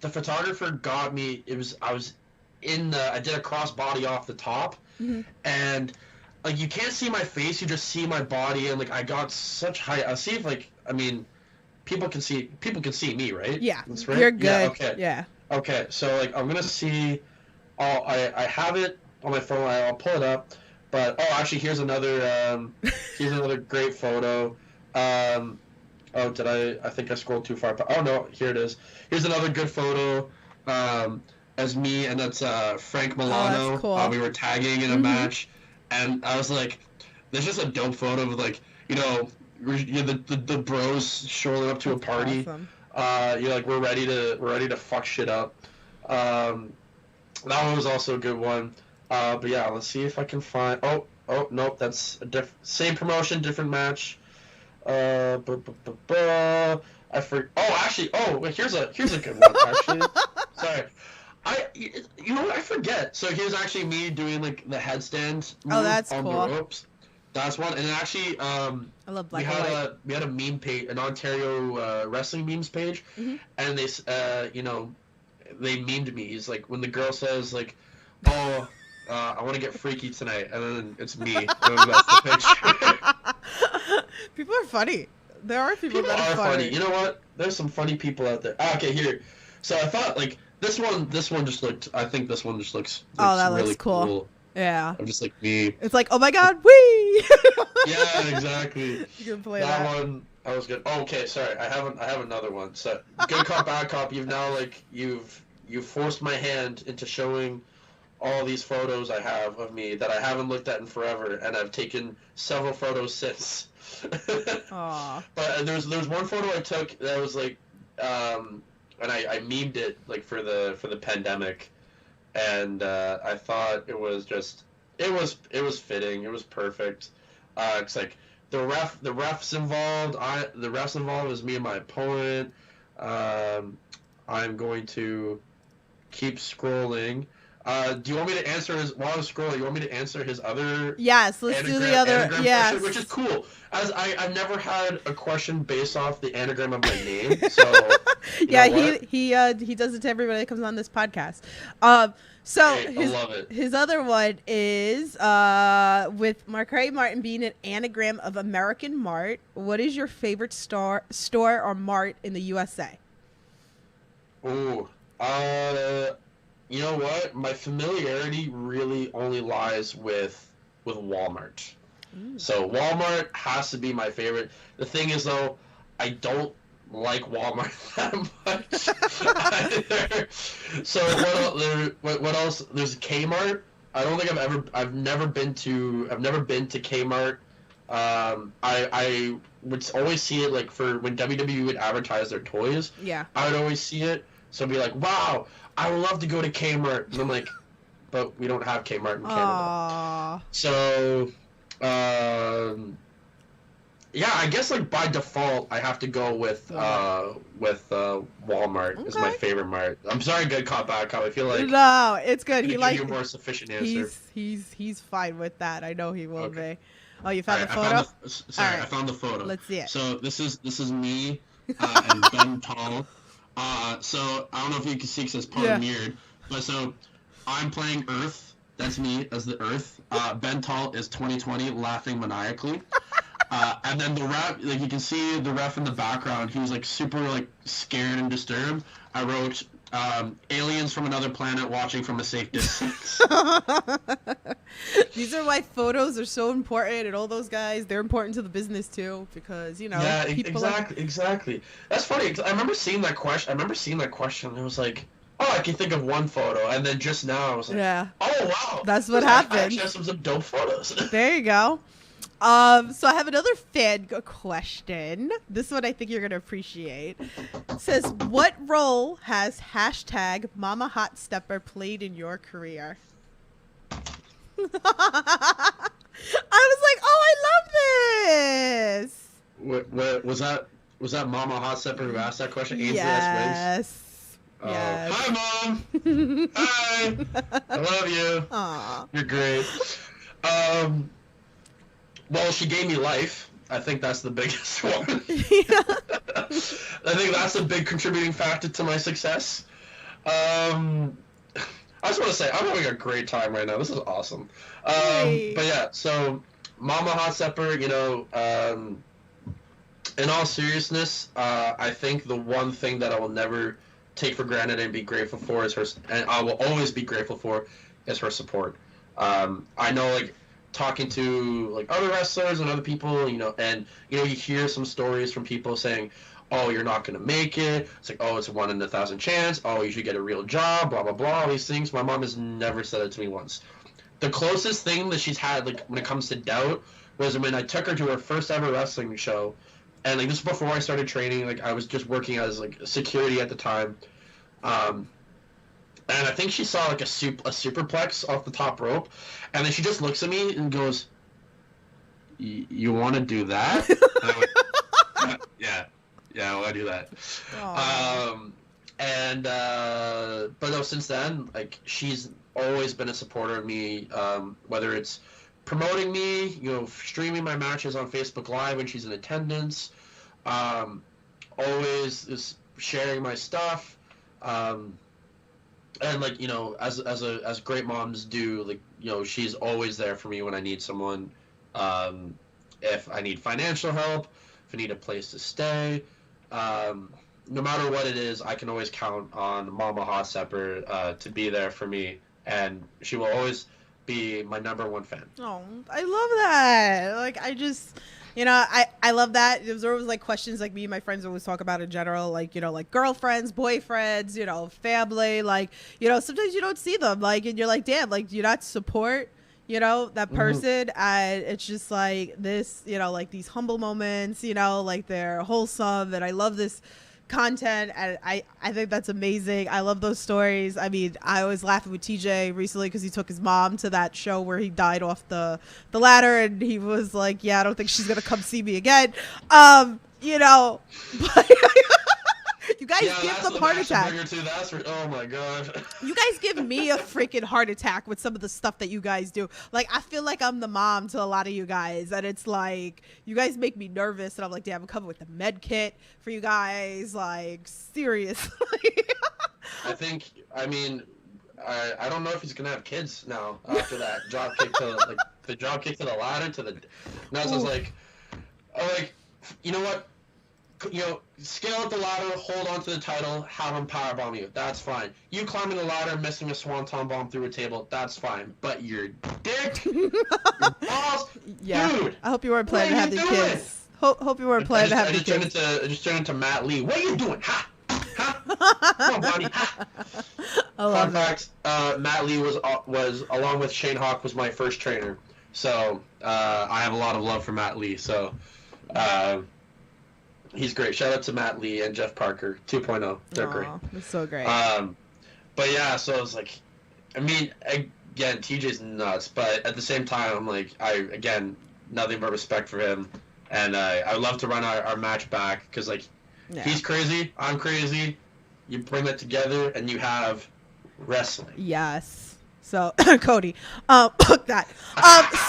S3: the photographer got me, I did a crossbody off the top, mm-hmm. and like, you can't see my face, you just see my body, and like I got such height. I'll see if people can see me, right?
S2: Yeah,
S3: that's right.
S2: You're good.
S3: Yeah, okay.
S2: Yeah.
S3: Okay, so like I'm gonna see. I have it on my phone. I'll pull it up. But actually, here's another great photo. I think I scrolled too far. But, oh no, here it is. Here's another good photo. As me, and that's Frank Milano.
S2: Oh, that's cool.
S3: We were tagging in a match. And I was like, there's just a dope photo of, like, you know, the bros showing up to a party.
S2: Awesome.
S3: You're like, we're ready to fuck shit up. That one was also a good one. But yeah, let's see if I can find. Oh nope, that's a same promotion, different match. I forgot. Oh, actually, wait, here's a good one. Actually, sorry. You know what? I forget. So here's actually me doing like the headstand move
S2: that's
S3: on
S2: cool.
S3: the ropes. That's one. And actually,
S2: I love black and white.
S3: we had a meme page, an Ontario wrestling memes page, and they they memed me. It's like when the girl says like, "Oh, I want to get freaky tonight," and then it's me. And that's the picture.
S2: People are funny. There are people that
S3: are
S2: are funny.
S3: You know what? There's some funny people out there. Okay, here. So I thought like this one just looked. I think this one just looks
S2: that
S3: really
S2: looks cool. Yeah.
S3: I'm just like me.
S2: It's like, oh my god, wee!
S3: Yeah, exactly.
S2: You can play
S3: that
S2: that.
S3: one. I was good. Oh, okay, sorry. I have another one. So good cop, bad cop. You've now you've forced my hand into showing all these photos I have of me that I haven't looked at in forever, and I've taken several photos since.
S2: Aww.
S3: But there's one photo I took that was like, and I memed it like for the pandemic, and I thought it was fitting. It was perfect. It's like the refs involved. The refs involved is me and my opponent. I'm going to keep scrolling. Do you want me to answer while I'm scrolling? You want me to answer his other?
S2: Yes, let's do the other. Yes,
S3: question, which is cool. As I've never had a question based off the anagram of my name. So
S2: yeah, he does it to everybody that comes on this podcast. So
S3: hey, I love it.
S2: His other one is with Macrae Martin being an anagram of American Mart. What is your favorite store or mart in the USA?
S3: Ooh, you know what? My familiarity really only lies with Walmart. So Walmart has to be my favorite. The thing is, though, I don't like Walmart that much. So what else? There's Kmart. I don't think I've never been to Kmart. I would always see it like for when WWE would advertise their toys.
S2: Yeah.
S3: I would always see it. So I'd be like, wow, I would love to go to Kmart. And I'm like, but we don't have Kmart in Canada.
S2: Aww.
S3: So, yeah, I guess like by default, I have to go with Walmart is my favorite mart. I'm sorry, good cop, bad cop. I feel like
S2: no, it's good. He
S3: likes a more sufficient answer.
S2: He's fine with that. I know he will be. Oh, you found the
S3: photo?
S2: I
S3: found the photo.
S2: Let's see it.
S3: So this is me and Ben Tall. So I don't know if you can see because it's probably mirrored, but so I'm playing Earth. That's me as the Earth. Ben Tall is 2020 laughing maniacally. And then the ref, like you can see the ref in the background, he was like super like scared and disturbed. I wrote aliens from another planet watching from a safe distance.
S2: These are why photos are so important, and all those guys, they're important to the business too, because you know.
S3: Yeah,
S2: people
S3: exactly. That's funny. I remember seeing that question. And it was like, oh, I can think of one photo, and then just now I was like, oh wow,
S2: that's what happened.
S3: I actually have some dope photos.
S2: There you go. So I have another fan question. This one I think you're gonna appreciate. It says, what role has hashtag Mama Hot Stepper played in your career? I was like, oh, I love this.
S3: What was that? Was that Mama Hot Stepper who asked that question? Ainsley
S2: Yes. Yes.
S3: Hi, Mom. Hi. I love you.
S2: Aw.
S3: You're great. Well, she gave me life. I think that's the biggest one. I think that's a big contributing factor to my success. I just want to say, I'm having a great time right now. This is awesome. But yeah, so Mama Hot Stepper, you know, in all seriousness, I think the one thing that I will never take for granted and be grateful for is her, and I will always be grateful for, is her support. I know, like, talking to like other wrestlers and other people, you know, and you know, you hear some stories from people saying, oh, you're not gonna make it. It's like, oh, it's a 1 in 1,000 chance. Oh, you should get a real job, blah blah blah, all these things. My mom has never said it to me once. The closest thing that she's had, like when it comes to doubt, was when I took her to her first ever wrestling show, and like this was before I started training. Like I was just working as like security at the time, and I think she saw like a superplex off the top rope, and then she just looks at me and goes, "You want to do that?" And I went, yeah, I want to do that. But no, since then, like she's always been a supporter of me, whether it's promoting me, you know, streaming my matches on Facebook Live when she's in attendance, always is sharing my stuff, and like, you know, as great moms do, like, you know, she's always there for me when I need someone, if I need financial help, if I need a place to stay, no matter what it is, I can always count on Mama Hotstepper to be there for me, and she will always be my #1 fan.
S2: Oh, I love that. Like, I just, you know, I love that. There's always like questions like me and my friends always talk about in general, like, you know, like girlfriends, boyfriends, you know, family, like, you know, sometimes you don't see them, like, and you're like, damn, like, do you not support, you know, that person? And it's just like this, you know, like these humble moments, you know, like they're wholesome, and I love this content, and I think that's amazing. I love those stories. I mean, I was laughing with TJ recently because he took his mom to that show where he died off the ladder, and he was like, yeah, I don't think she's gonna come see me again, you know. But you guys give them heart attack.
S3: Oh my god.
S2: You guys give me a freaking heart attack with some of the stuff that you guys do. Like, I feel like I'm the mom to a lot of you guys, and it's like, you guys make me nervous, and I'm like, damn, I'm coming with the med kit for you guys. Like, seriously.
S3: I mean, I don't know if he's gonna have kids now after that drop kick to like the drop kick to the ladder to the. Now so it's like, you know what? You know, scale up the ladder, hold on to the title, have him powerbomb you. That's fine. You climbing the ladder, missing a swanton bomb through a table, that's fine. But your dick, your balls,
S2: yeah.
S3: Dude.
S2: I hope you weren't planning to have the kids. Hope you weren't planning to have the kids.
S3: I just turned into Matt Lee. What are you doing? Ha! Ha! Come on, buddy. Ha! Fun fact: Matt Lee was along with Shane Hawk was my first trainer. So I have a lot of love for Matt Lee. So. He's great. Shout out to Matt Lee and Jeff Parker 2.0. They're great.
S2: That's so great.
S3: But yeah, so I was like, I mean, again, TJ's nuts, but at the same time, I'm like, nothing but respect for him, and I would love to run our match back, because like, he's crazy, I'm crazy, you bring that together, and you have wrestling.
S2: Yes. So, Cody, fuck that.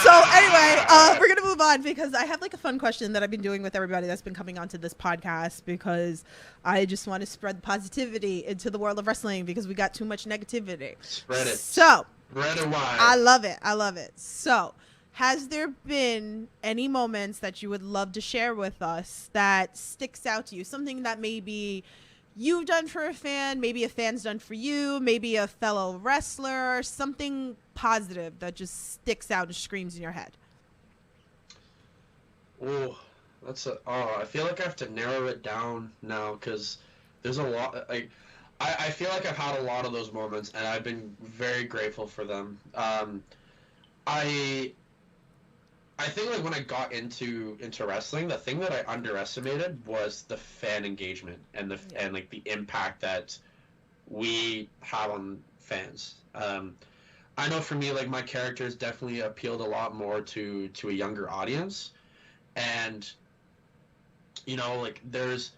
S2: So anyway, we're going to move on, because I have like a fun question that I've been doing with everybody that's been coming onto this podcast, because I just want to spread positivity into the world of wrestling, because we got too much negativity.
S3: Spread it.
S2: So,
S3: spread it wide.
S2: I love it. I love it. So, has there been any moments that you would love to share with us that sticks out to you? Something that maybe you've done for a fan, maybe a fan's done for you, maybe a fellow wrestler, something positive that just sticks out and screams in your head.
S3: Oh, I feel like I have to narrow it down now, because there's a lot. I feel like I've had a lot of those moments, and I've been very grateful for them. I think like when I got into wrestling, the thing that I underestimated was the fan engagement and and like the impact that we have on fans. I know for me, like, my characters definitely appealed a lot more to a younger audience, and you know, like there was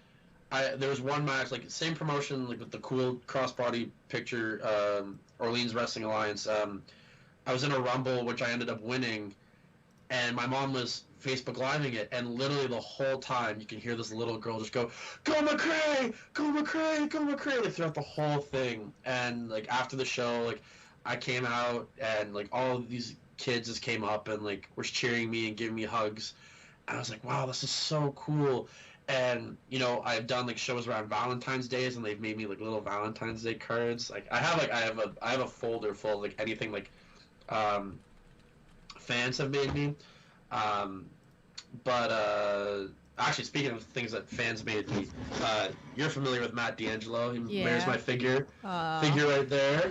S3: one match, like same promotion, like with the cool crossbody picture, Orleans Wrestling Alliance. I was in a Rumble, which I ended up winning. And my mom was Facebook Living it, and literally the whole time you can hear this little girl just go, "Go Macrae! Go Macrae! Go Macrae!" Like throughout the whole thing. And like after the show, like I came out, and like all of these kids just came up and like were cheering me and giving me hugs. And I was like, wow, this is so cool. And you know, I've done like shows around Valentine's Days, and they've made me like little Valentine's Day cards. Like I have a folder full of like anything like fans have made me. Actually, speaking of things that fans made me, you're familiar with Matt D'Angelo. He wears my figure right there.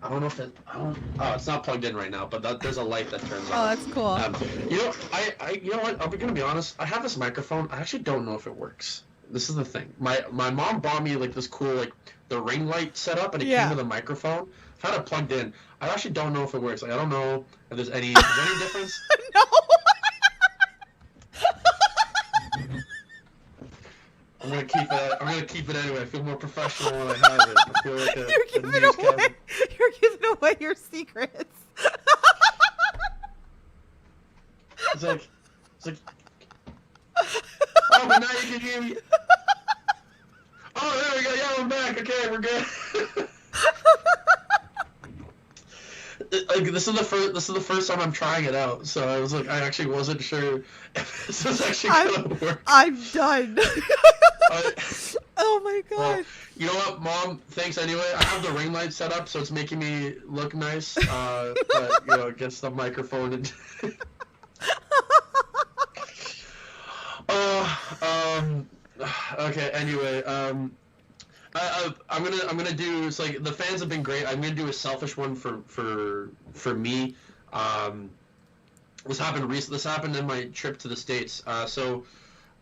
S3: I don't know if oh, it's not plugged in right now, but there's a light that turns
S2: Oh,
S3: on.
S2: that's cool.
S3: You know, you know what? I'm gonna be honest. I have this microphone. I actually don't know if it works. This is the thing. My mom bought me like this cool like the ring light setup, and it came with a microphone. I've had it plugged in. I actually don't know if it works. Like I don't know if there's any difference.
S2: No.
S3: I'm gonna keep it anyway. I feel more professional when I have it. I feel like
S2: You're giving away your secrets.
S3: It's like, oh, but now you can hear me. Oh, there we go. Yeah, I'm back. Okay, we're good. Like this is the first time I'm trying it out, so I was like, I actually wasn't sure if this was actually gonna work.
S2: I'm done. Oh my god.
S3: Well, you know what, Mom? Thanks anyway. I have the ring light set up, so it's making me look nice. But you know, against the microphone and. Okay. Anyway, I'm gonna do. It's like the fans have been great. I'm gonna do a selfish one for me. This happened recently. This happened in my trip to the States. So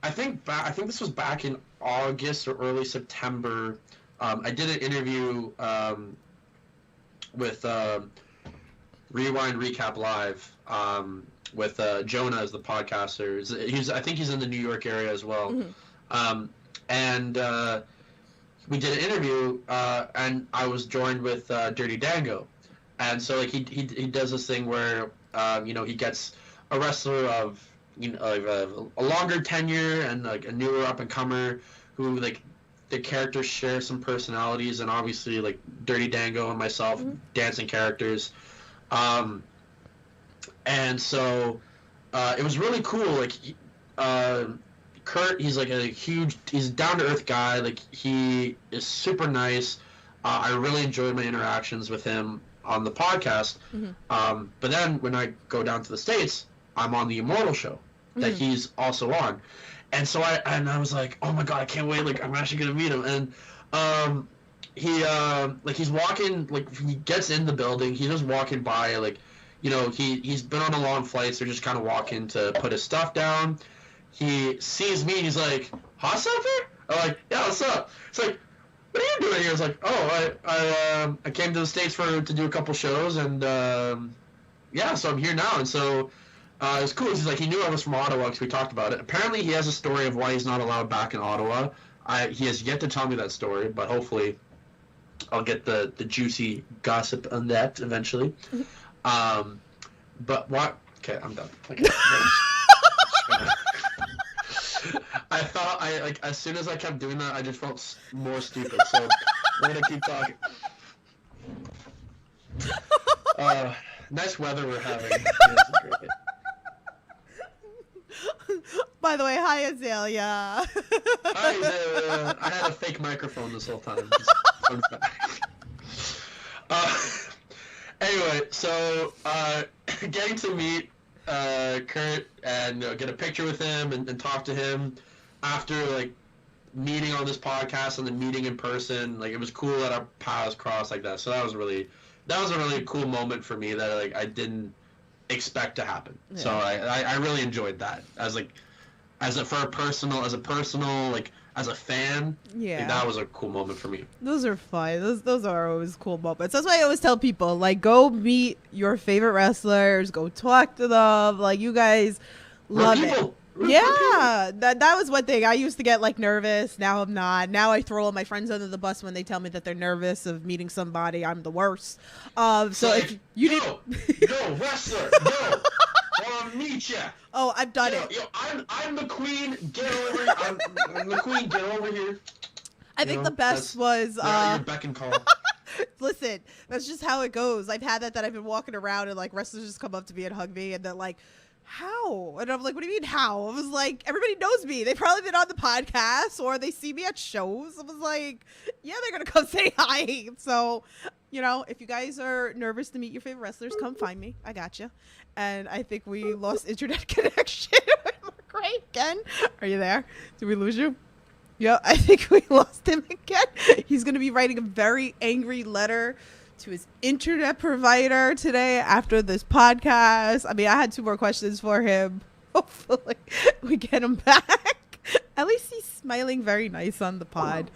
S3: I think this was back in August or early September. I did an interview with Rewind Recap Live with Jonah as the podcaster. I think he's in the New York area as well. Mm-hmm. And we did an interview, and I was joined with Dirty Dango. And so like he does this thing where you know, he gets a wrestler of a longer tenure and like a newer up and comer who like the characters share some personalities, and obviously like Dirty Dango and myself, mm-hmm. dancing characters. And so it was really cool. Like Kurt, he's like he's a down to earth guy. Like he is super nice. I really enjoyed my interactions with him on the podcast. Mm-hmm. But then when I go down to the States, I'm on the Immortal show that mm-hmm. he's also on. And so I was like, oh my god, I can't wait, like I'm actually gonna meet him. And he's walking, like he gets in the building, he's just walking by, like, you know, he's been on a long flight, so just kind of walking to put his stuff down. He sees me and he's like, hot stuff here? I'm like, yeah, what's up? It's like, what are you doing here? I was like, oh, I came to the States to do a couple shows, and yeah, so I'm here now. And so it was cool. He's like, he knew I was from Ottawa because we talked about it. Apparently, he has a story of why he's not allowed back in Ottawa. He has yet to tell me that story, but hopefully I'll get the juicy gossip on that eventually. But what? Okay, I'm done. Okay. I thought as soon as I kept doing that, I just felt more stupid. So we're gonna keep talking. Nice weather we're having. Great.
S2: By the way, hi Azalea.
S3: Hi Azalea. I had a fake microphone this whole time. Fun fact. Anyway, so getting to meet Kurt and get a picture with him and talk to him after like meeting on this podcast and then meeting in person, like it was cool that our paths crossed like that. So that was a really cool moment for me that like I didn't expect to happen. Yeah. So I really enjoyed that as a personal like as a fan. Yeah, like, that was a cool moment for me.
S2: Those are fun. Those are always cool moments. That's why I always tell people, like, go meet your favorite wrestlers, go talk to them. Like, you guys love it. Yeah, that was one thing. I used to get like nervous. Now I'm not. Now I throw all my friends under the bus when they tell me that they're nervous of meeting somebody. I'm the worst. So like, if you
S3: yo, wrestler, yo, wanna meet ya?
S2: Oh, I've done it.
S3: Yo, I'm the queen. Get over here. I'm the queen. Get over here.
S2: I think the best was
S3: your beck and call.
S2: Listen, that's just how it goes. I've had that I've been walking around and like wrestlers just come up to me and hug me and they're like, how? And I'm like, what do you mean how? I was like, everybody knows me. They've probably been on the podcast or they see me at shows. I was like, yeah, they're going to come say hi. So, you know, if you guys are nervous to meet your favorite wrestlers, come find me. I got you. And I think we lost internet connection with Macrae again. Are you there? Did we lose you? Yeah, I think we lost him again. He's going to be writing a very angry letter to his internet provider today after this podcast. I mean, I had 2 more questions for him. Hopefully we get him back. At least he's smiling very nice on the pod.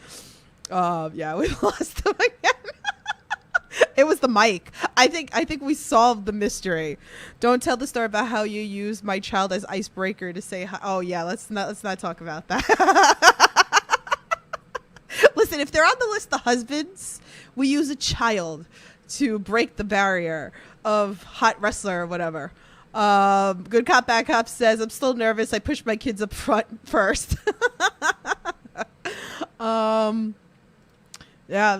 S2: Yeah, we lost him again. It was the mic. I think we solved the mystery. Don't tell the story about how you used my child as icebreaker to say hi. Oh yeah, let's not talk about that. Listen, if they're on the list of husbands, we use a child to break the barrier of hot wrestler or whatever. Good Cop Bad Cop says, I'm still nervous. I pushed my kids up front first. Yeah,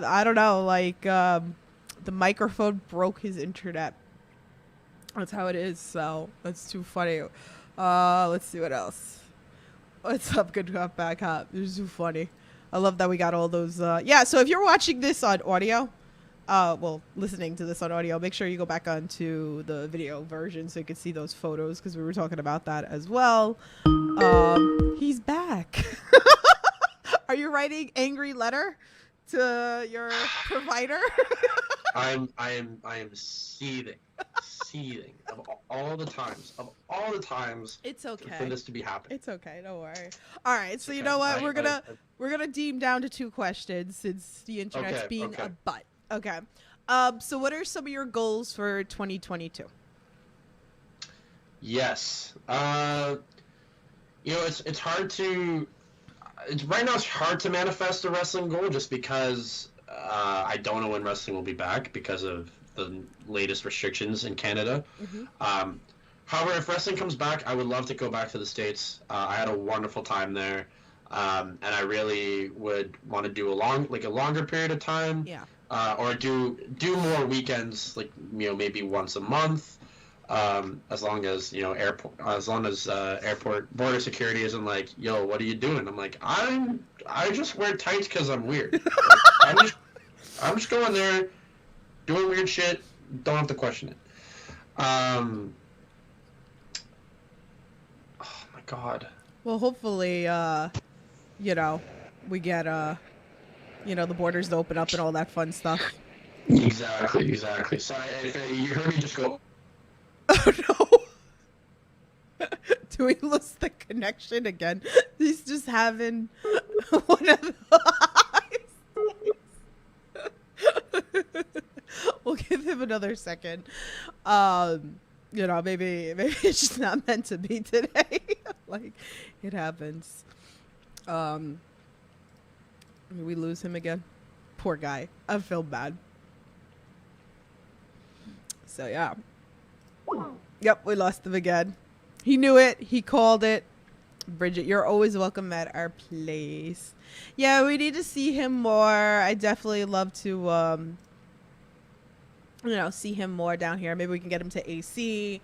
S2: I don't know. Like, the microphone broke his internet. That's how it is. So that's too funny. Let's see what else. What's up, Good Cop Bad Cop? This is too funny. I love that we got all those. Yeah, so if you're watching this on audio, well, listening to this on audio, make sure you go back onto the video version so you can see those photos, because we were talking about that as well. He's back. Are you writing angry letter to your provider?
S3: I am seething of all the times
S2: It's okay.
S3: for this to be happening.
S2: It's okay. Don't worry. All right.
S3: It's
S2: So you
S3: okay.
S2: know what? We're gonna deem down to 2 questions since the internet's being a butt. Okay. So what are some of your goals for 2022?
S3: Yes. It's hard to. Right now it's hard to manifest a wrestling goal just because I don't know when wrestling will be back because of the latest restrictions in Canada.
S2: Mm-hmm.
S3: However, if wrestling comes back, I would love to go back to the States. I had a wonderful time there, and I really would want to do a longer period of time.
S2: Yeah.
S3: Or do more weekends, like maybe once a month. As long as airport border security isn't like, yo, what are you doing? I'm like, I just wear tights because I'm weird. Like, I'm just going there, doing weird shit. Don't have to question it. Oh my god.
S2: Well, hopefully, we get the borders to open up and all that fun stuff.
S3: Exactly. Sorry, if you heard me just go.
S2: Oh no! Do we lose the connection again? He's just having one of those. We'll give him another second. Maybe it's just not meant to be today. Like, it happens. We lose him again. Poor guy. I feel bad. So yeah. Yep, we lost him again. He knew it. He called it. Bridget, you're always welcome at our place. Yeah, we need to see him more. I definitely love to, see him more down here. Maybe we can get him to AC.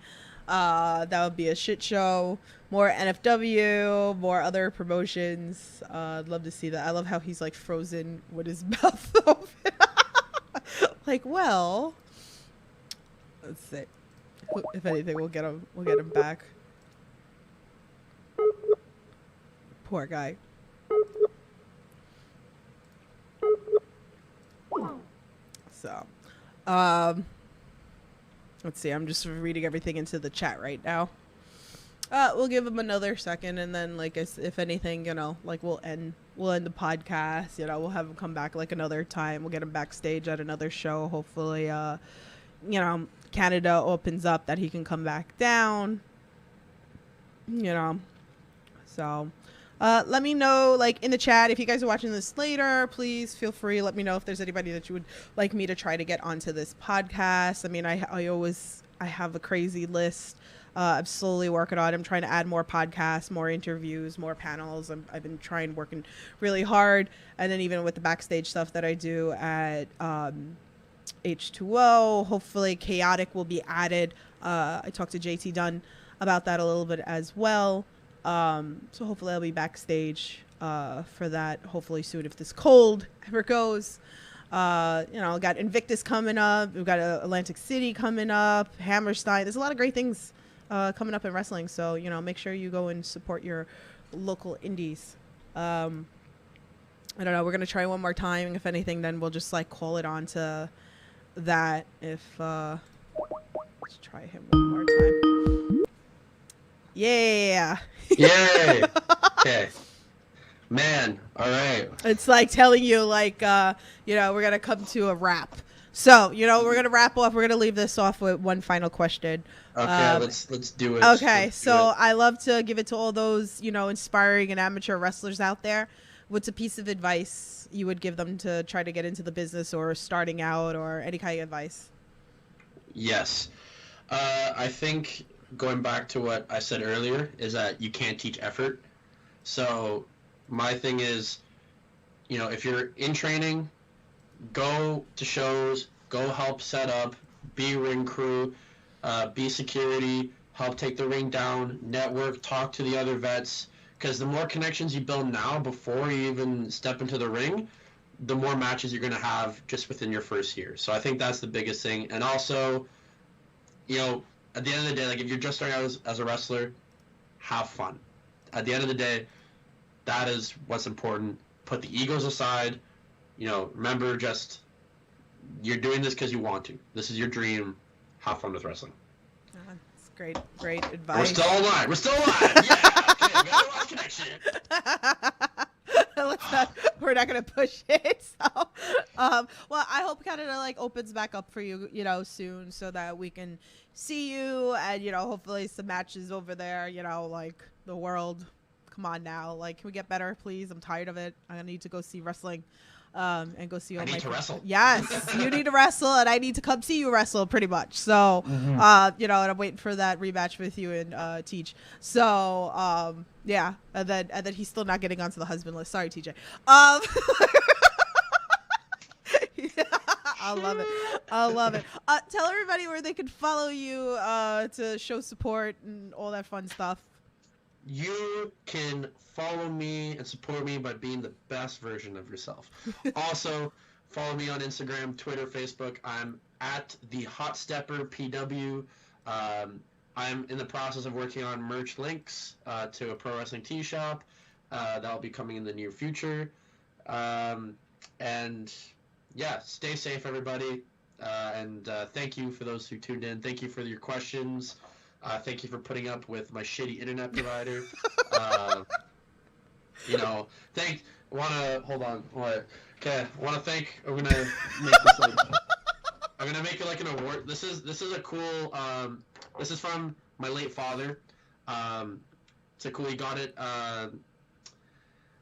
S2: That would be a shit show. More NFW, more other promotions. I'd love to see that. I love how he's like frozen with his mouth open. Like, well, let's see. If anything, we'll get him back. Poor guy. So, let's see. I'm just reading everything into the chat right now. We'll give him another second, and then, like, if anything, we'll end the podcast. We'll have him come back like another time. We'll get him backstage at another show. Hopefully, Canada opens up that he can come back down. So let me know, like, in the chat, if you guys are watching this later, please feel free. Let me know if there's anybody that you would like me to try to get onto this podcast. I mean, I have a crazy list. I'm slowly working on it. I'm trying to add more podcasts, more interviews, more panels. I've been working really hard. And then even with the backstage stuff that I do at H2O, hopefully Chaotic will be added. I talked to JT Dunn about that a little bit as well. So hopefully I'll be backstage for that hopefully soon if this cold ever goes. Got Invictus coming up. We've got Atlantic City coming up, Hammerstein. There's a lot of great things coming up in wrestling. So, make sure you go and support your local indies. I don't know. We're going to try one more time. If anything, then we'll just call it on to that if let's try him one more time. Yeah.
S3: Yay. Okay. Man, all right.
S2: It's like telling you, like, we're going to come to a wrap. So, we're going to wrap off. We're going to leave this off with one final question.
S3: Okay, let's do it.
S2: Okay,
S3: Let's do
S2: so
S3: it.
S2: I love to give it to all those, inspiring and amateur wrestlers out there. What's a piece of advice you would give them to try to get into the business or starting out or any kind of advice?
S3: Yes. I think going back to what I said earlier is that you can't teach effort. So my thing is, if you're in training, go to shows, go help set up, be ring crew, be security, help take the ring down, network, talk to the other vets, because the more connections you build now before you even step into the ring, the more matches you're going to have just within your first year. So I think that's the biggest thing. And also, at the end of the day, like if you're just starting out as a wrestler, have fun. At the end of the day, that is what's important. Put the egos aside. Remember, just you're doing this because you want to. This is your dream. Have fun with wrestling.
S2: That's great advice.
S3: We're still alive. Yeah. Okay, we got a lot of connection.
S2: We're not gonna push it. So, well, I hope Canada opens back up for you, soon, so that we can see you and hopefully some matches over there. The world. Come on now, can we get better, please? I'm tired of it. I'm gonna need to go see wrestling. And go see all
S3: I need to wrestle.
S2: Yes, you need to wrestle, and I need to come see you wrestle, pretty much. So, and I'm waiting for that rematch with you and Teach. So, yeah, and then he's still not getting onto the husband list. Sorry, TJ. I love it. Tell everybody where they can follow you to show support and all that fun stuff.
S3: You can follow me and support me by being the best version of yourself. Also, follow me on Instagram, Twitter, Facebook. I'm at the Hot Stepper PW. I'm in the process of working on merch links to a pro wrestling tee shop. That'll be coming in the near future. And yeah, stay safe, everybody. And thank you for those who tuned in. Thank you for your questions. Thank you for putting up with my shitty internet provider. Hold on. What? Okay, want to thank. I'm gonna make this I'm gonna make it like an award. This is a cool. This is from my late father. It's a cool. He got it.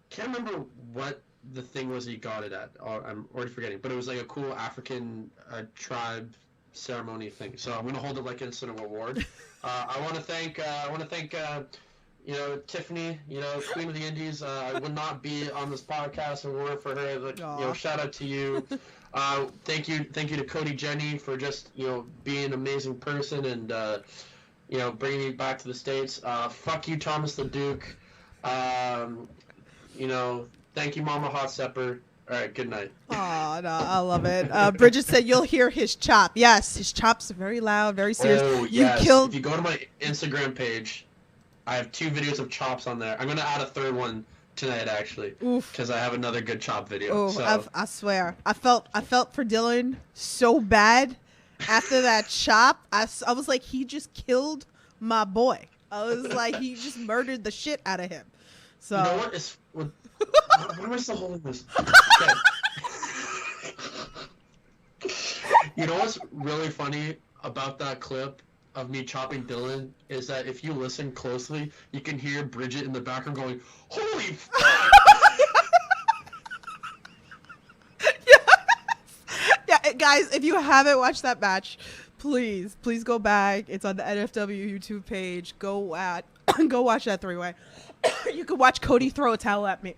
S3: Can't remember what the thing was he got it at. I'm already forgetting. But it was like a cool African tribe ceremony thing. So I'm gonna hold it like it's an award. I want to thank Tiffany, Queen of the Indies. I would not be on this podcast if it weren't for her. Shout out to you. Thank you to Cody Jenny for just being an amazing person and bringing me back to the States. Fuck you, Thomas the Duke. Thank you, Mama Hot Stepper. All right, good night.
S2: Oh, no, I love it. Bridget said you'll hear his chop. Yes, his chop's very loud, very serious.
S3: Oh, yes. If you go to my Instagram page, I have 2 videos of chops on there. I'm going to add a 3rd one tonight, actually, because I have another good chop video.
S2: I swear. I felt for Dylan so bad after that chop. I was like, he just killed my boy. I was like, he just murdered the shit out of him. So.
S3: You know what? Why am I still holding this? Okay. You know what's really funny about that clip of me chopping Dylan is that if you listen closely, you can hear Bridget in the background going, "Holy fuck!"
S2: Yeah, guys, if you haven't watched that match, please go back. It's on the NFW YouTube page. Go watch that 3-way. You could watch Cody throw a towel at me.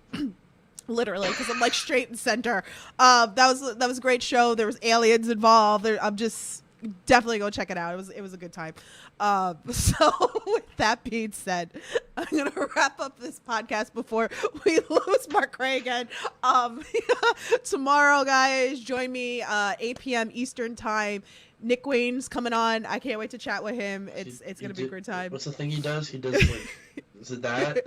S2: Literally, because I'm straight and center. That was a great show. There was aliens involved. I'm just definitely go check it out. It was a good time. So with that being said, I'm gonna wrap up this podcast before we lose Macrae again. Tomorrow, guys, join me 8 p.m. Eastern time. Nick Wayne's coming on. I can't wait to chat with him. It's gonna be a great time.
S3: What's the thing he does? He does Is it that?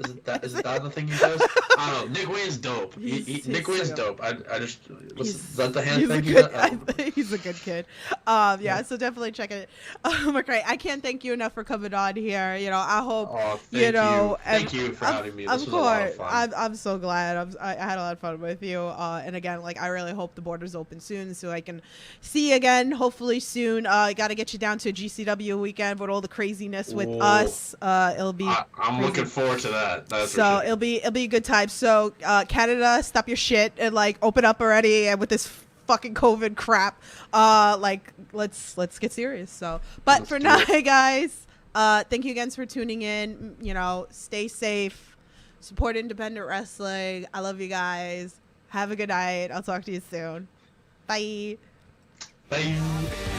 S3: Is it that the thing he does? I don't know. Nick Wayne's dope. Nick Wayne's dope. I just is that the hand thing he does?
S2: He's a good kid. So definitely check it. Macrae, I can't thank you enough for coming on here. You know, I hope
S3: Thank you for having me. This was a lot of fun.
S2: I'm so glad. I had a lot of fun with you. And again, like I really hope the borders open soon so I can see you again. Hopefully soon. I got to get you down to a GCW weekend with all the craziness with us. It'll be.
S3: I'm looking forward to that. That's
S2: so
S3: for sure.
S2: it'll be a good time. So Canada, stop your shit and like open up already. And with this fucking COVID crap, like let's get serious. So, but for now, guys, thank you again for tuning in. You know, stay safe, support independent wrestling. I love you guys. Have a good night. I'll talk to you soon. Bye.
S3: Bye.